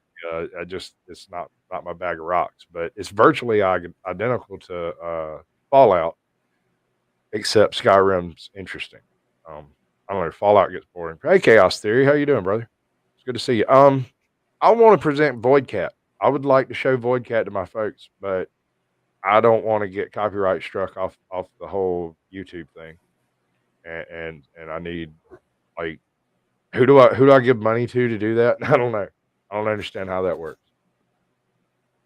It's not my bag of rocks, but it's virtually identical to Fallout, except Skyrim's interesting. I don't know. Fallout gets boring. Hey, Chaos Theory, how you doing, brother? It's good to see you. I want to present Voidcat. I would like to show Voidcat to my folks, but I don't want to get copyright struck off the whole YouTube thing. And I need like who do I give money to do that? I don't know. I don't understand how that works.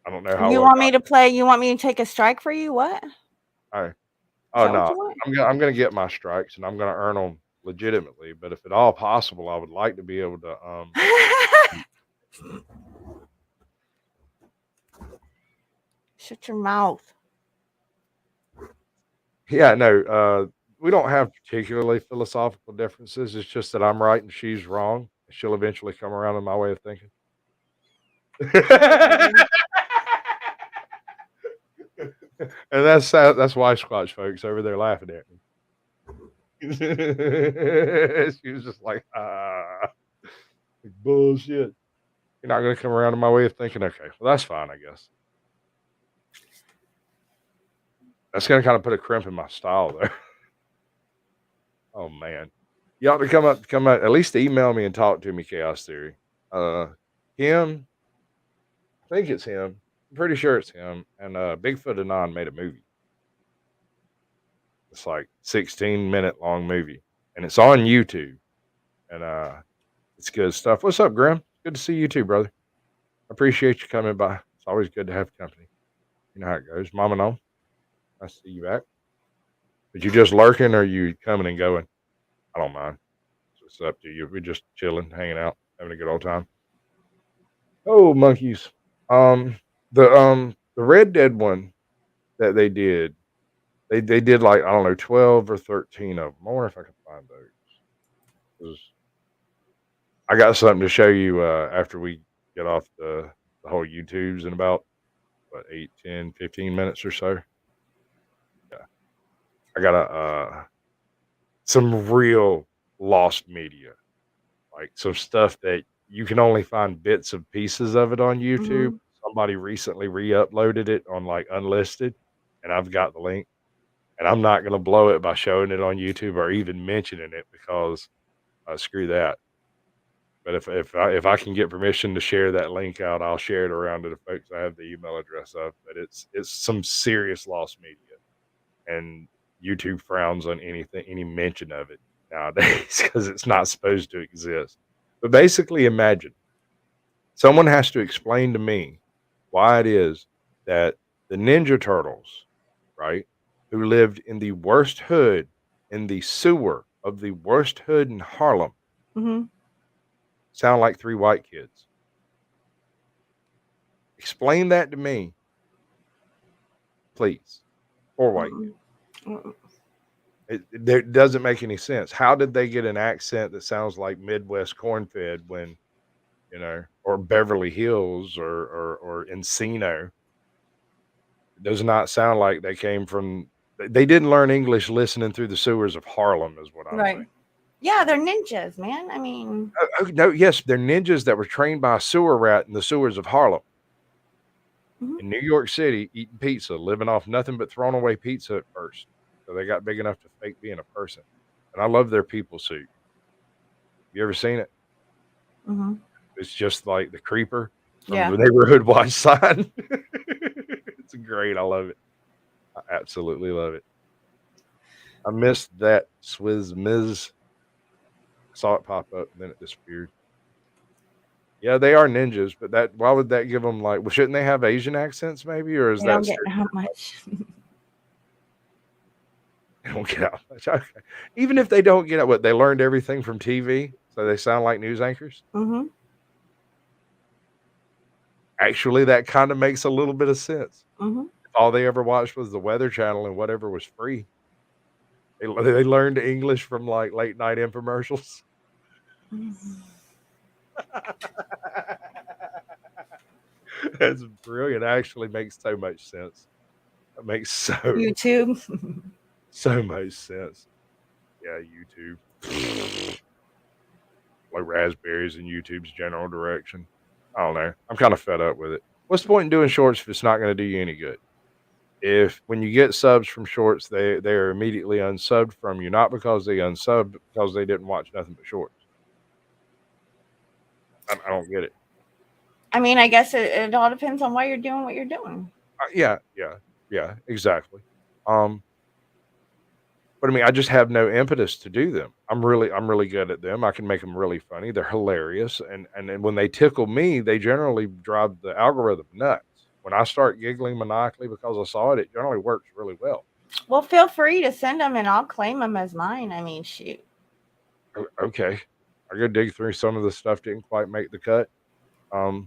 I don't know how. You want me to play? You want me to take a strike for you? What? Oh that what no, you want? I'm gonna get my strikes and I'm gonna earn them legitimately. But if at all possible, I would like to be able to Shut your mouth. Yeah, no, we don't have particularly philosophical differences. It's just that I'm right and she's wrong. She'll eventually come around in my way of thinking. And that's why Squatch folks over there laughing at me. She was just like, bullshit. You're not going to come around in my way of thinking. Okay, well, that's fine, I guess. That's going to kind of put a crimp in my style, though. Oh man, you ought to come up, at least email me and talk to me, Chaos Theory. Him, I think it's him. I'm pretty sure it's him. And Bigfoot Anon made a movie. It's like 16-minute long movie, and it's on YouTube. And it's good stuff. What's up, Grim? Good to see you too, brother. I appreciate you coming by. It's always good to have company. You know how it goes. Mama, no. Nice to see you back. But you just lurking or you coming and going? I don't mind. It's up to you. We're just chilling, hanging out, having a good old time. Oh, monkeys. The Red Dead one that they did like, I don't know, 12 or 13 of them. I wonder if I can find those. I got something to show you after we get off the whole YouTubes in about 8, 10, 15 minutes or so. Yeah. I got some real lost media. Like some stuff that you can only find bits of pieces of it on YouTube. Somebody recently re-uploaded it on like unlisted, and I've got the link. And I'm not going to blow it by showing it on YouTube or even mentioning it because screw that. But if I can get permission to share that link out, I'll share it around to the folks I have the email address of. But it's some serious lost media, and YouTube frowns on any mention of it nowadays because it's not supposed to exist. But basically, imagine someone has to explain to me why it is that the Ninja Turtles, right, who lived in the worst hood, in the sewer of the worst hood in Harlem, sound like 3 white kids. Explain that to me, please. Or white. It doesn't make any sense. How did they get an accent that sounds like Midwest corn-fed when, or Beverly Hills or Encino? It does not sound like they came from. They didn't learn English listening through the sewers of Harlem, is what I'm saying. Yeah, they're ninjas, man. I mean, no, yes, they're ninjas that were trained by a sewer rat in the sewers of Harlem. In New York City, eating pizza, living off nothing but thrown away pizza at first. So they got big enough to fake being a person. And I love their people suit. You ever seen it? It's just like the creeper from the neighborhood watch sign. It's great. I love it. I absolutely love it. I missed that Swizz Miz. Saw it pop up and then it disappeared. Yeah, they are ninjas, but why would that give them well, shouldn't they have Asian accents maybe, or is they that don't get how much. They don't get out much? Okay. Even if they don't get out, what they learned everything from TV, so they sound like news anchors. Actually, that kind of makes a little bit of sense. If all they ever watched was the Weather Channel and whatever was free, they learned English from late night infomercials. That's brilliant. Actually makes so much sense. It makes YouTube. So much sense. Yeah, YouTube. Like raspberries in YouTube's general direction. I don't know. I'm kind of fed up with it. What's the point in doing shorts if it's not going to do you any good? If when you get subs from shorts, they are immediately unsubbed from you, not because they unsubbed, but because they didn't watch nothing but shorts. I don't get it. I mean, I guess it all depends on why you're doing what you're doing. Yeah, exactly. But I mean, I just have no impetus to do them. I'm really good at them. I can make them really funny. They're hilarious, and when they tickle me, they generally drive the algorithm nuts. When I start giggling maniacally because I saw it, it generally works really well. Well, feel free to send them, and I'll claim them as mine. I mean, shoot. Okay, I go dig through some of the stuff didn't quite make the cut. I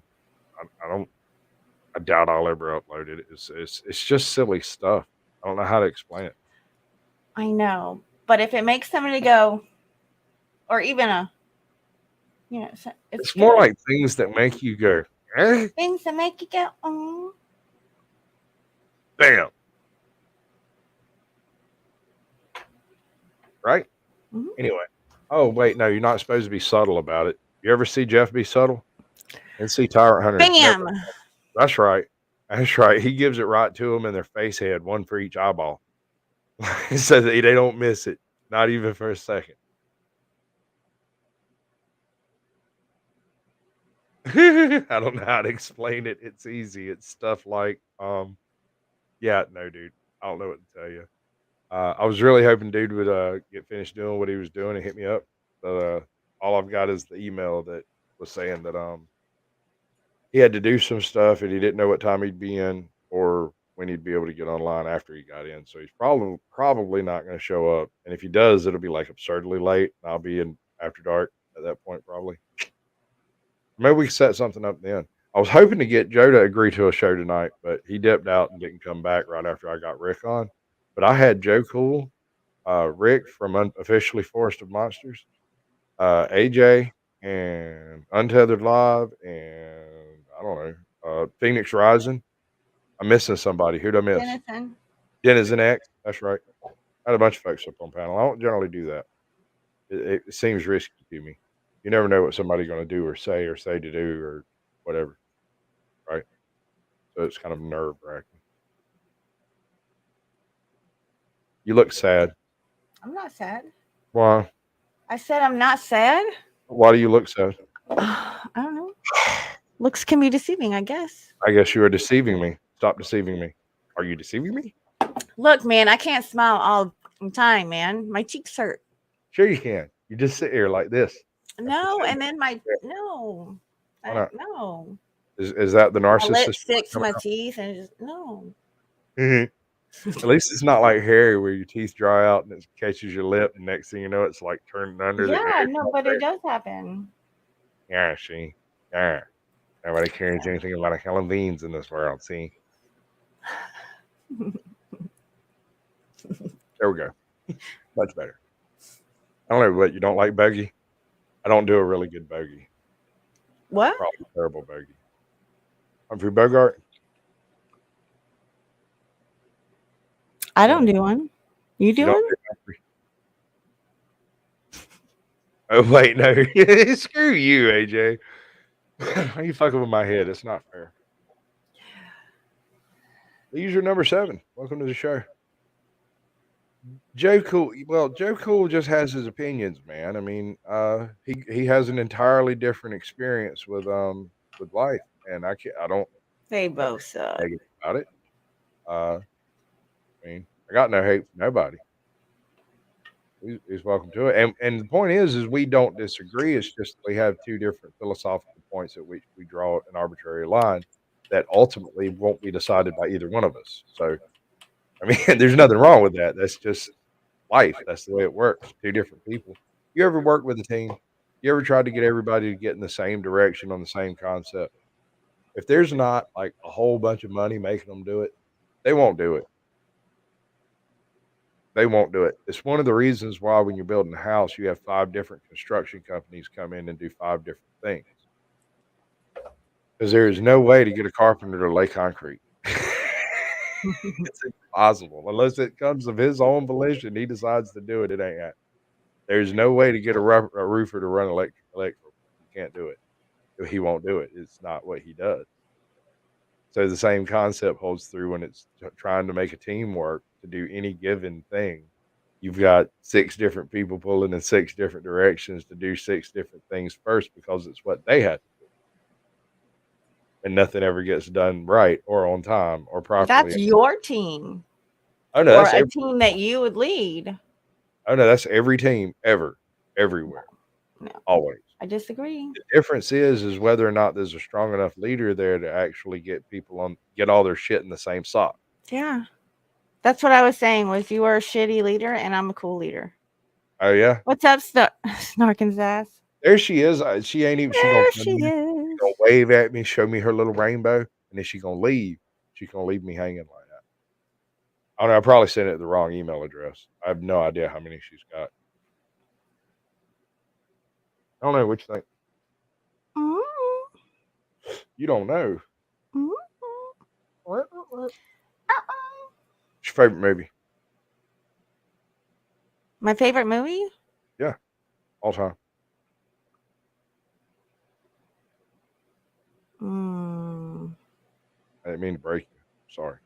doubt I'll ever upload it. It's just silly stuff. I don't know how to explain it. I know, but if it makes somebody go, or even it's more like things that make you go, eh? Things that make you go, oh. Bam. Right? Anyway. Oh, wait, no, you're not supposed to be subtle about it. You ever see Jeff be subtle? And see Tyrant Hunter. Bam. That's right. That's right. He gives it right to them in their face head, one for each eyeball. So that they don't miss it, not even for a second. I don't know how to explain it. It's easy. It's stuff like, yeah, no, dude, I don't know what to tell you. I was really hoping dude would get finished doing what he was doing and hit me up. But all I've got is the email that was saying that he had to do some stuff and he didn't know what time he'd be in or when he'd be able to get online after he got in. So he's probably not going to show up. And if he does, it'll be like absurdly late. I'll be in after dark at that point, probably. Maybe we can set something up then. I was hoping to get Joe to agree to a show tonight, but he dipped out and didn't come back right after I got Rick on. But I had Joe Cool, Rick from Unofficially Forest of Monsters, AJ, and Untethered Live, and I don't know, Phoenix Rising. I'm missing somebody. Who'd I miss? Denizen X. That's right. I had a bunch of folks up on panel. I don't generally do that. It seems risky to me. You never know what somebody's going to do or say to do or whatever. Right? So it's kind of nerve wracking. You look sad. I'm not sad. Why? I said I'm not sad. Why do you look sad? I don't know. Looks can be deceiving, I guess. I guess you are deceiving me. Stop deceiving me. Are you deceiving me? Look, man, I can't smile all the time, man. My cheeks hurt. Sure you can. You just sit here like this. No, and then no. No. Is that the narcissist? My lips stick to my teeth and just no. At least it's not like Harry where your teeth dry out and it catches your lip and next thing you know it's like turning under. Yeah, no, but it does happen. Yeah, see. Yeah. Nobody cares anything about Halloweens in this world. See, there we go. Much better. I don't know what you don't like bogey. I don't do a really good bogey. What? Probably terrible bogey. Humphrey Bogart. I don't do one. You do You don't one? do Humphrey. Oh wait, no. Screw you, AJ. Why are you fucking with my head? It's not fair. User number 7. Welcome to the show. Joe Cool. Well, Joe Cool just has his opinions, man. I mean, he has an entirely different experience with life, and I don't They have both suck. anything negative about it. I mean, I got no hate for nobody. He's welcome to it. And the point is we don't disagree. It's just we have two different philosophical points at which we draw an arbitrary line that ultimately won't be decided by either one of us. So, I mean, there's nothing wrong with that. That's just life. That's the way it works. Two different people. You ever work with a team? You ever tried to get everybody to get in the same direction on the same concept? If there's not like a whole bunch of money making them do it, they won't do it. They won't do it. It's one of the reasons why when you're building a house, you have 5 different construction companies come in and do 5 different things. Because there is no way to get a carpenter to lay concrete. It's impossible. Unless it comes of his own volition, he decides to do it, it ain't happening. There's no way to get a roofer to run electrical. You can't do it. He won't do it. It's not what he does. So the same concept holds through when it's trying to make a team work to do any given thing. You've got 6 different people pulling in 6 different directions to do 6 different things first because it's what they had to do. And nothing ever gets done right or on time or properly. That's your team. Oh no, or that's a team that you would lead. Oh no, that's every team ever, everywhere, always. I disagree. The difference is whether or not there's a strong enough leader there to actually get people get all their shit in the same sock. Yeah, that's what I was saying. Was you are a shitty leader and I'm a cool leader. Oh yeah. What's up, Snarkin's ass? There she is. She ain't even. She gonna wave at me, show me her little rainbow, and then she gonna leave. She's gonna leave me hanging like that. I don't know. I probably sent it the wrong email address. I have no idea how many she's got. I don't know which thing. You don't know. What's your favorite movie? My favorite movie? Yeah, all time. I didn't mean to break you. Sorry.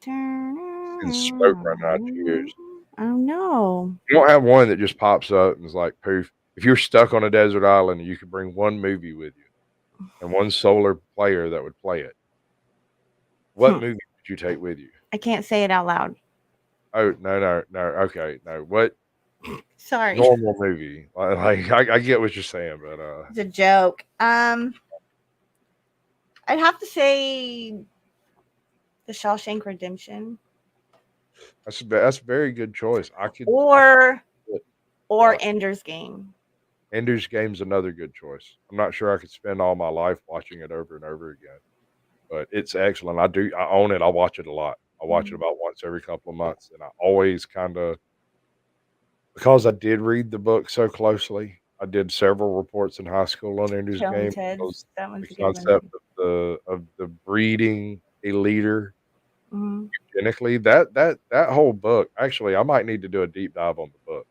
And smoke running out of your ears. Oh no. You don't have one that just pops up and is like poof. If you're stuck on a desert island and you could bring one movie with you and one solar player that would play it, what movie would you take with you? I can't say it out loud. Oh no. Okay, no. What? Sorry. Normal movie. Like I get what you're saying, but it's a joke. I'd have to say The Shawshank Redemption. That's a very good choice. Or Ender's Game. Ender's Game's another good choice. I'm not sure I could spend all my life watching it over and over again, but it's excellent. I own it. I watch it a lot. I watch it about once every couple of months, and I always kind of, because I did read the book so closely. I did several reports in high school on Ender's Game. The concept of the breeding a leader eugenically, that whole book. Actually, I might need to do a deep dive on the book.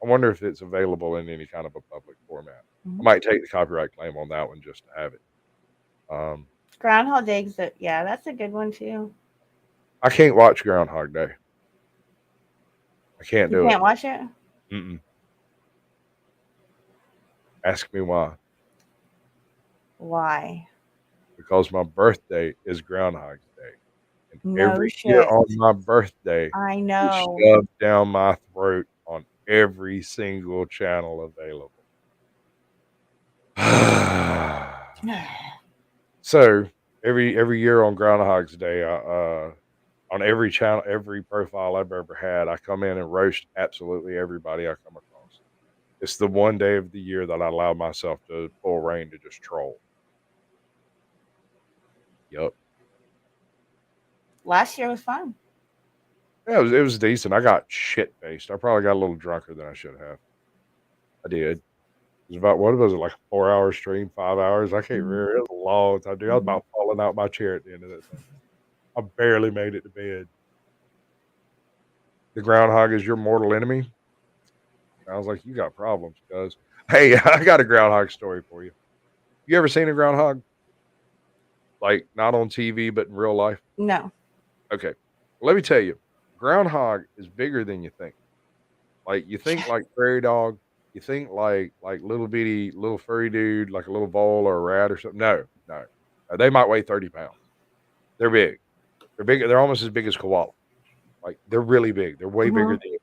I wonder if it's available in any kind of a public format. I might take the copyright claim on that one just to have it. Groundhog Day's that's a good one too. I can't watch Groundhog Day. I can't do it. You can't watch it? Mm-mm. Ask me why. Why? Because my birthday is Groundhog Day. And every year on my birthday, I know, it's shoved down my throat on every single channel available. So every year on Groundhog's Day, on every channel, every profile I've ever had, I come in and roast absolutely everybody I come across. It's the one day of the year that I allow myself to full reign to just troll. Yup. Last year was fun. Yeah, it was decent. I got shit faced. I probably got a little drunker than I should have. I did. It was about, what was it, like a 4 hour stream, 5 hours? I can't Mhm. remember. It was a long time, dude. I was Mhm. about falling out my chair at the end of that thing. I barely made it to bed. The groundhog is your mortal enemy. I was like, you got problems, cuz. Hey, I got a groundhog story for you. You ever seen a groundhog? Like, not on TV, but in real life? No. Okay. Let me tell you, groundhog is bigger than you think. Like, you think like prairie dog, you think like little bitty, little furry dude, like a little vole or a rat or something. No, no. They might weigh 30 pounds. They're big. They're big. They're almost as big as koala. Like, they're really big. They're way bigger Mhm. than you.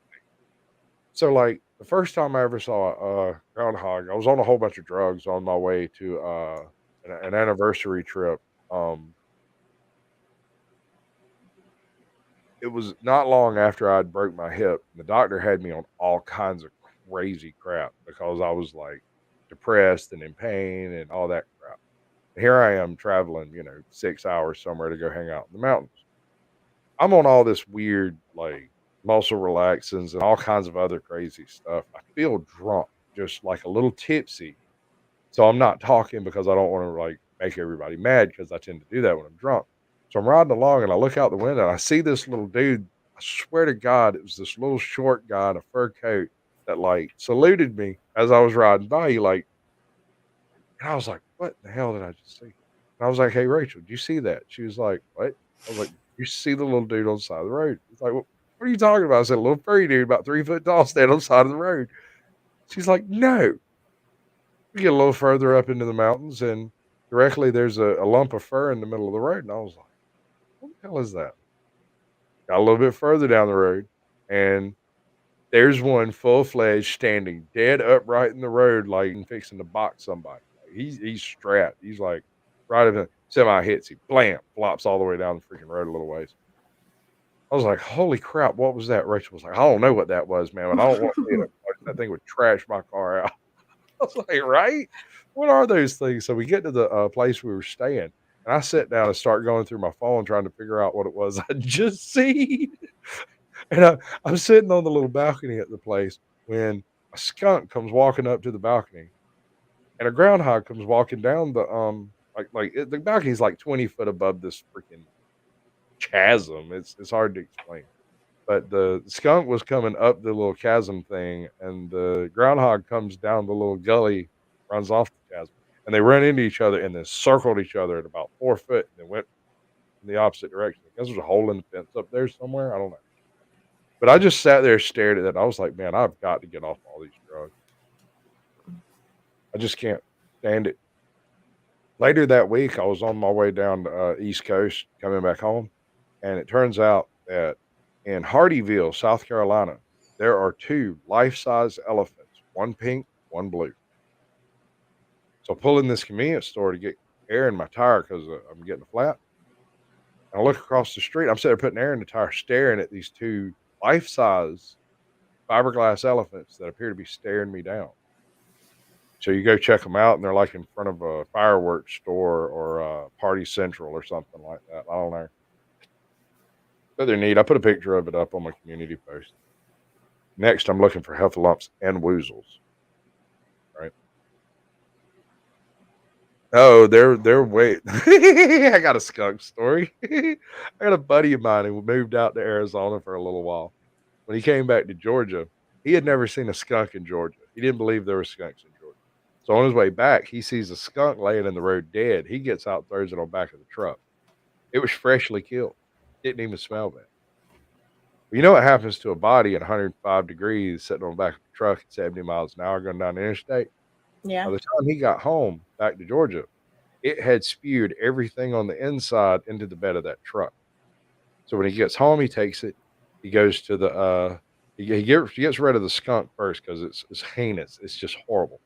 So, like, the first time I ever saw a groundhog, I was on a whole bunch of drugs on my way to an anniversary trip. Um, it was not long after I'd broke my hip. And the doctor had me on all kinds of crazy crap because I was like depressed and in pain and all that crap. Here I am traveling, 6 hours somewhere to go hang out in the mountains. I'm on all this weird, like, muscle relaxants and all kinds of other crazy stuff. I feel drunk, just like a little tipsy. So I'm not talking because I don't want to like make everybody mad because I tend to do that when I'm drunk. So I'm riding along and I look out the window and I see this little dude. I swear to God, it was this little short guy in a fur coat that like saluted me as I was riding by. And I was like, what the hell did I just see? And I was like, hey, Rachel, did you see that? She was like, what? I was like, you see the little dude on the side of the road? It's like, what are you talking about? I said, a little furry dude about 3 foot tall standing on the side of the road. She's like, no. We get a little further up into the mountains and directly there's a lump of fur in the middle of the road. And I was like, what the hell is that? Got a little bit further down the road and there's one full fledged standing dead upright in the road, like and fixing to box somebody. Like he's strapped. He's like right up in semi hits him, blam, flops all the way down the freaking road a little ways. I was like, holy crap, what was that? Rachel was like, I don't know what that was, man, but I don't want to see it. That thing would trash my car out. I was like, right? What are those things? So we get to the place we were staying, and I sit down and start going through my phone trying to figure out what it was I just seen. And I'm sitting on the little balcony at the place when a skunk comes walking up to the balcony, and a groundhog comes walking down the the balcony's like 20 foot above this freaking chasm. It's hard to explain. But the skunk was coming up the little chasm thing, and the groundhog comes down the little gully, runs off the chasm, and they run into each other and then circled each other at about 4 foot and then went in the opposite direction. I guess there's a hole in the fence up there somewhere. I don't know. But I just sat there, stared at it. I was like, man, I've got to get off all these drugs. I just can't stand it. Later that week, I was on my way down the East Coast, coming back home, and it turns out that in Hardyville, South Carolina, there are two life-size elephants, one pink, one blue. So I pull in this convenience store to get air in my tire because I'm getting a flat. And I look across the street. I'm sitting there putting air in the tire, staring at these two life-size fiberglass elephants that appear to be staring me down. So you go check them out, and they're like in front of a fireworks store or Party Central or something like that. I don't know. But they're neat. I put a picture of it up on my community post. Next, I'm looking for heffalumps and woozles. Right? Oh, they're way. I got a skunk story. I got a buddy of mine who moved out to Arizona for a little while. When he came back to Georgia, he had never seen a skunk in Georgia. He didn't believe there were skunks in Georgia. So on his way back, he sees a skunk laying in the road dead. He gets out, throws it on the back of the truck. It was freshly killed. Didn't even smell bad. Well, you know what happens to a body at 105 degrees sitting on the back of the truck at 70 miles an hour going down the interstate? Yeah. By the time he got home back to Georgia, it had spewed everything on the inside into the bed of that truck. So when he gets home, he takes it. He goes to the he gets rid of the skunk first because it's heinous. It's just horrible.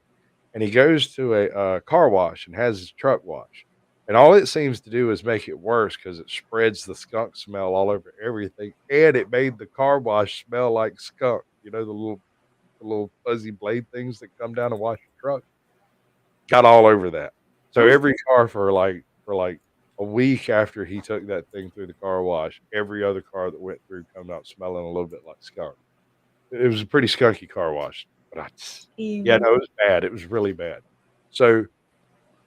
And he goes to a car wash and has his truck washed. And all it seems to do is make it worse because it spreads the skunk smell all over everything, and it made the car wash smell like skunk. You know the little fuzzy blade things that come down and wash your truck got all over that. So every car for like a week after he took that thing through the car wash, every other car that went through come out smelling a little bit like skunk. It was a pretty skunky car wash, but yeah, no, it was bad. It was really bad. So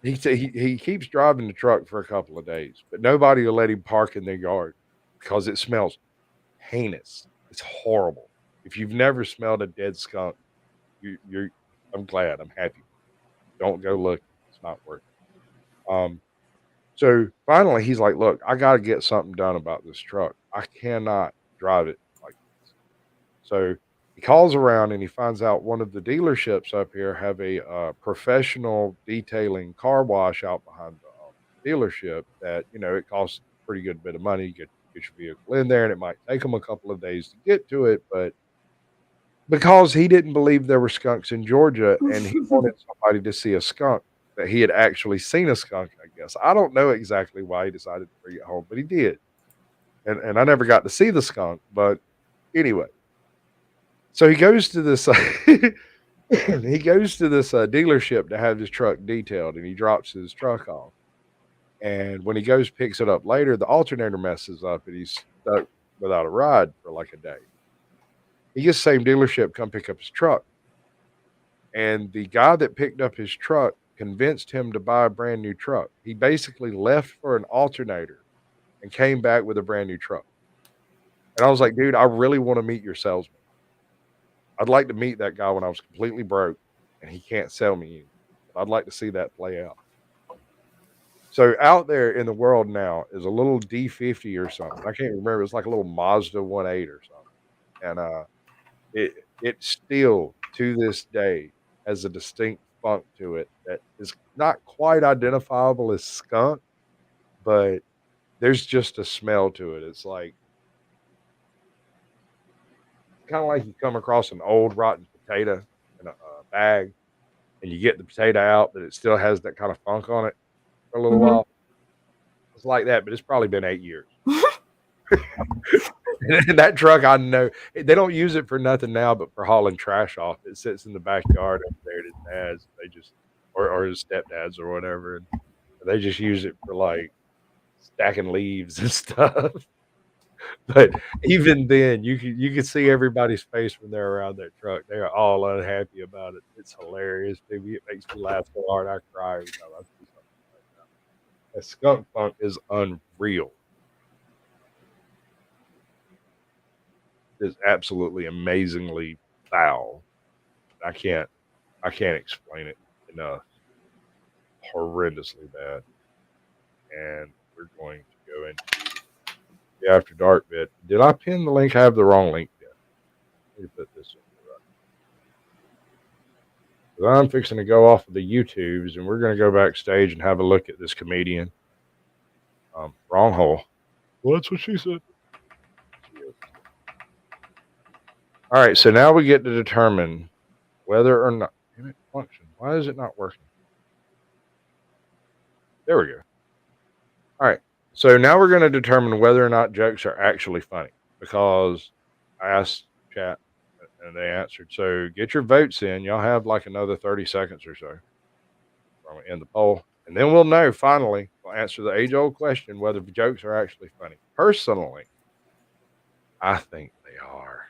he keeps driving the truck for a couple of days, but nobody will let him park in their yard because it smells heinous. It's horrible. If you've never smelled a dead skunk, you're I'm glad. I'm happy. Don't go look. It's not worth it. So finally he's like, look, I gotta get something done about this truck. I cannot drive it like this. So he calls around and he finds out one of the dealerships up here have a professional detailing car wash out behind the dealership that, it costs a pretty good bit of money. You get your vehicle in there and it might take them a couple of days to get to it, but because he didn't believe there were skunks in Georgia and he wanted somebody to see a skunk, that he had actually seen a skunk, I guess. I don't know exactly why he decided to bring it home, but he did. And I never got to see the skunk, but anyway. So he goes to this dealership to have his truck detailed, and he drops his truck off. And when he goes picks it up later, the alternator messes up and he's stuck without a ride for like a day. He gets the same dealership come pick up his truck. And the guy that picked up his truck convinced him to buy a brand new truck. He basically left for an alternator and came back with a brand new truck. And I was like, dude, I really want to meet your salesman. I'd like to meet that guy when I was completely broke and he can't sell me anything. I'd like to see that play out. So out there in the world now is a little D50 or something. I can't remember. It's like a little Mazda 1.8 or something. And it still, to this day, has a distinct funk to it that is not quite identifiable as skunk, but there's just a smell to it. It's like kind of like you come across an old rotten potato in a bag and you get the potato out, but it still has that kind of funk on it for a little while. It's like that, but it's probably been 8 years. And that truck, I know they don't use it for nothing now, but for hauling trash off. It sits in the backyard up there at his dad's. They just, or his stepdad's or whatever, and they just use it for like stacking leaves and stuff. But even then, you can see everybody's face when they're around that truck. They are all unhappy about it. It's hilarious, baby. It makes me laugh so hard I cry every time I see something like that. That skunk funk is unreal. Is absolutely amazingly foul. I can't explain it enough. Horrendously bad. And we're going to go into the After Dark bit. Did I pin the link? I have the wrong link yet. Let me put this in right. I'm fixing to go off of the YouTubes and we're going to go backstage and have a look at this comedian. Wrong hole. Well, that's what she said. All right, so now we get to determine whether or not it function. Why is it not working? There we go. All right, so now we're going to determine whether or not jokes are actually funny because I asked chat and they answered. So get your votes in. Y'all have like another 30 seconds or so. I'm going to end the poll, and then we'll know finally. We'll answer the age-old question whether jokes are actually funny. Personally, I think they are.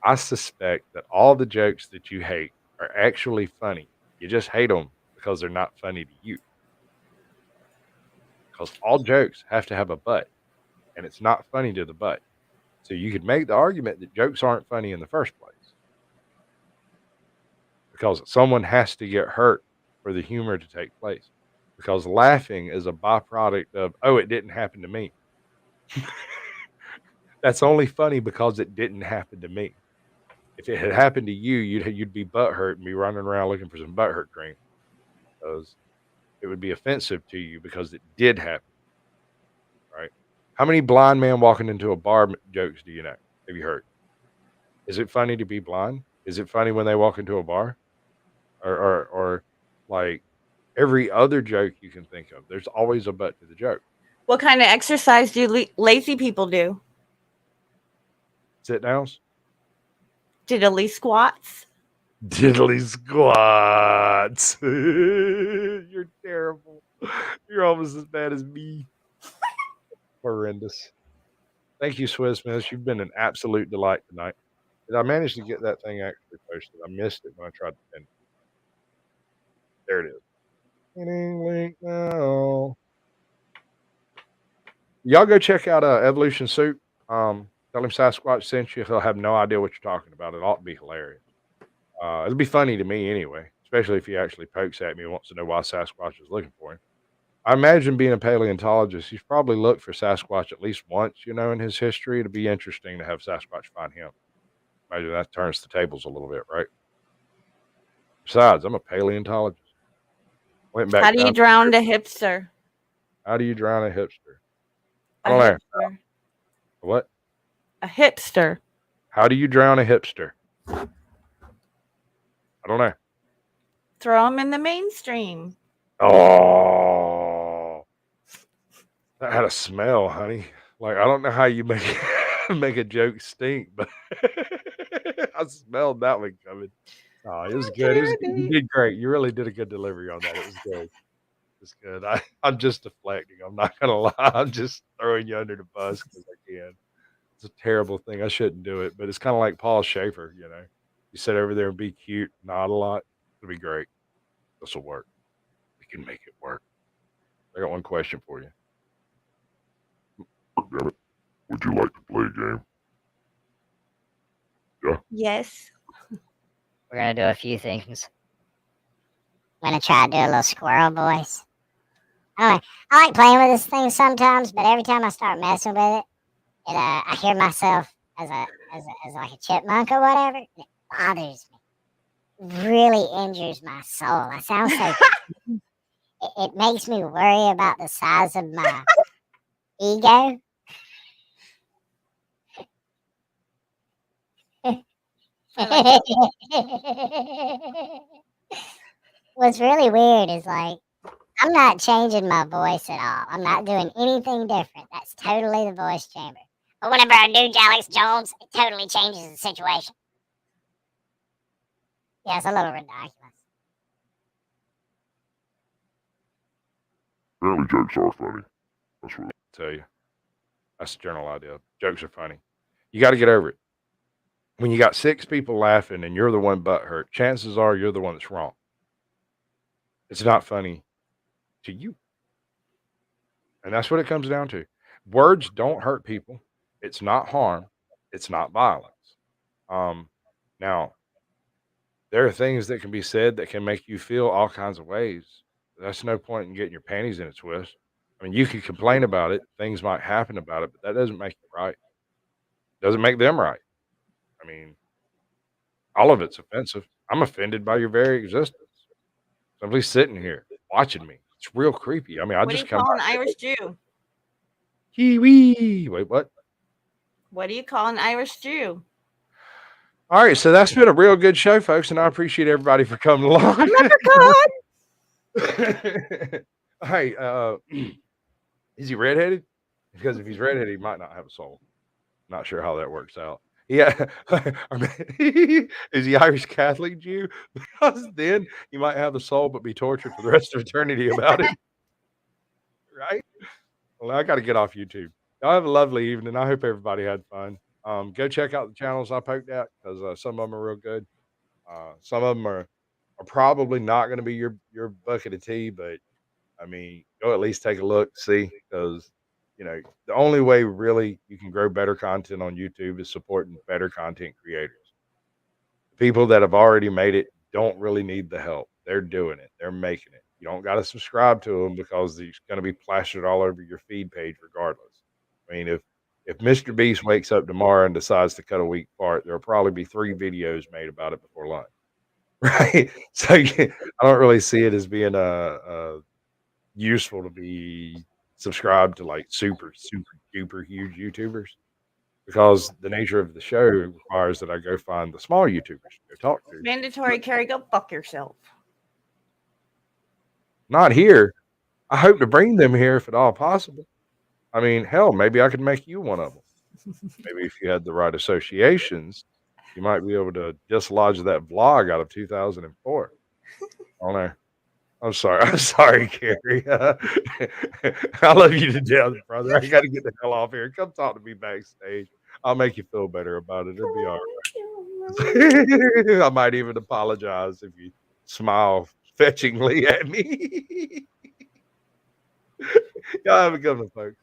I suspect that all the jokes that you hate are actually funny. You just hate them because they're not funny to you. Because all jokes have to have a butt, and it's not funny to the butt. So you could make the argument that jokes aren't funny in the first place. Because someone has to get hurt for the humor to take place. Because laughing is a byproduct of, oh, it didn't happen to me. That's only funny because it didn't happen to me. If it had happened to you, you'd be butthurt and be running around looking for some butthurt cream. Because it would be offensive to you because it did happen. Right? How many blind men walking into a bar jokes do you know? Have you heard? Is it funny to be blind? Is it funny when they walk into a bar? Or like every other joke you can think of, there's always a butt to the joke. What kind of exercise do lazy people do? Sit downs? Diddly squats? Diddly squats. You're terrible. You're almost as bad as me. Horrendous. Thank you, Swiss Miss. You've been an absolute delight tonight. Did I manage to get that thing actually posted? I missed it when I tried to pin it. There it is. Pinning link now. Y'all go check out Evolution Soup. Tell him Sasquatch sent you. He'll have no idea what you're talking about. It ought to be hilarious. It'll be funny to me anyway, especially if he actually pokes at me and wants to know why Sasquatch is looking for him. I imagine being a paleontologist, he's probably looked for Sasquatch at least once, in his history. It'd be interesting to have Sasquatch find him. Imagine that turns the tables a little bit, right? Besides, I'm a paleontologist. Went back How do you down. drown a hipster? How do you drown a hipster? I A don't know. hipster. What? A hipster. How do you drown a hipster? I don't know. Throw them in the mainstream. Oh, that had a smell, honey. Like, I don't know how you make make a joke stink, but I smelled that one coming. Oh, it was good. You did great. You really did a good delivery on that. It was good. It was good. I'm just deflecting. I'm not gonna lie. I'm just throwing you under the bus because I can. It's a terrible thing. I shouldn't do it, but it's kind of like Paul Schaefer. You sit over there and be cute, nod a lot. It'll be great. This will work. We can make it work. I got one question for you. Damn it. Would you like to play a game? Yeah. Yes. We're gonna do a few things. I'm gonna try to do a little squirrel voice. I like playing with this thing sometimes, but every time I start messing with it, I hear myself as like a chipmunk or whatever. It bothers me. Really injures my soul. I sound so. It makes me worry about the size of my ego. What's really weird is like I'm not changing my voice at all. I'm not doing anything different. That's totally the voice chamber. But whenever I do Alex Jones, it totally changes the situation. Yeah, it's a little ridiculous. Apparently jokes are funny. That's what I tell you. That's the general idea. Jokes are funny. You got to get over it. When you got 6 people laughing and you're the one butthurt, chances are you're the one that's wrong. It's not funny to you. And that's what it comes down to. Words don't hurt people. It's not harm. It's not violence. Now, there are things that can be said that can make you feel all kinds of ways. That's no point in getting your panties in a twist. I mean, you can complain about it. Things might happen about it, but that doesn't make it right. Doesn't make them right. I mean, all of it's offensive. I'm offended by your very existence. Somebody's sitting here watching me. It's real creepy. I mean, I What do just you come call an out. Irish Jew? Kiwi. Wait, what? What do you call an Irish Jew? All right, so that's been a real good show, folks, and I appreciate everybody for coming along. Hey, is he redheaded? Because if he's redheaded, he might not have a soul. Not sure how that works out. Yeah, is he Irish Catholic Jew? Because then you might have the soul, but be tortured for the rest of eternity about it. Right? Well, I got to get off YouTube. Y'all have a lovely evening. I hope everybody had fun. Go check out the channels I poked at because some of them are real good. Some of them are probably not going to be your bucket of tea, but I mean, go at least take a look, see, because the only way really you can grow better content on YouTube is supporting better content creators. People that have already made it don't really need the help. They're doing it. They're making it. You don't got to subscribe to them because it's going to be plastered all over your feed page regardless. I mean, if Mr. Beast wakes up tomorrow and decides to cut a week part, there'll probably be 3 videos made about it before lunch. Right? So I don't really see it as being useful to be subscribed to like super duper huge YouTubers because the nature of the show requires that I go find the small YouTubers to go talk to. Mandatory carry, go fuck yourself. Not here. I hope to bring them here if at all possible. I mean, hell, maybe I could make you one of them. Maybe if you had the right associations, you might be able to dislodge that vlog out of 2004. I don't know. I'm sorry. I'm sorry, Carrie. I love you to death, brother. I got to get the hell off here. Come talk to me backstage. I'll make you feel better about it. It'll be all right. I might even apologize if you smile fetchingly at me. Y'all have a good one, folks.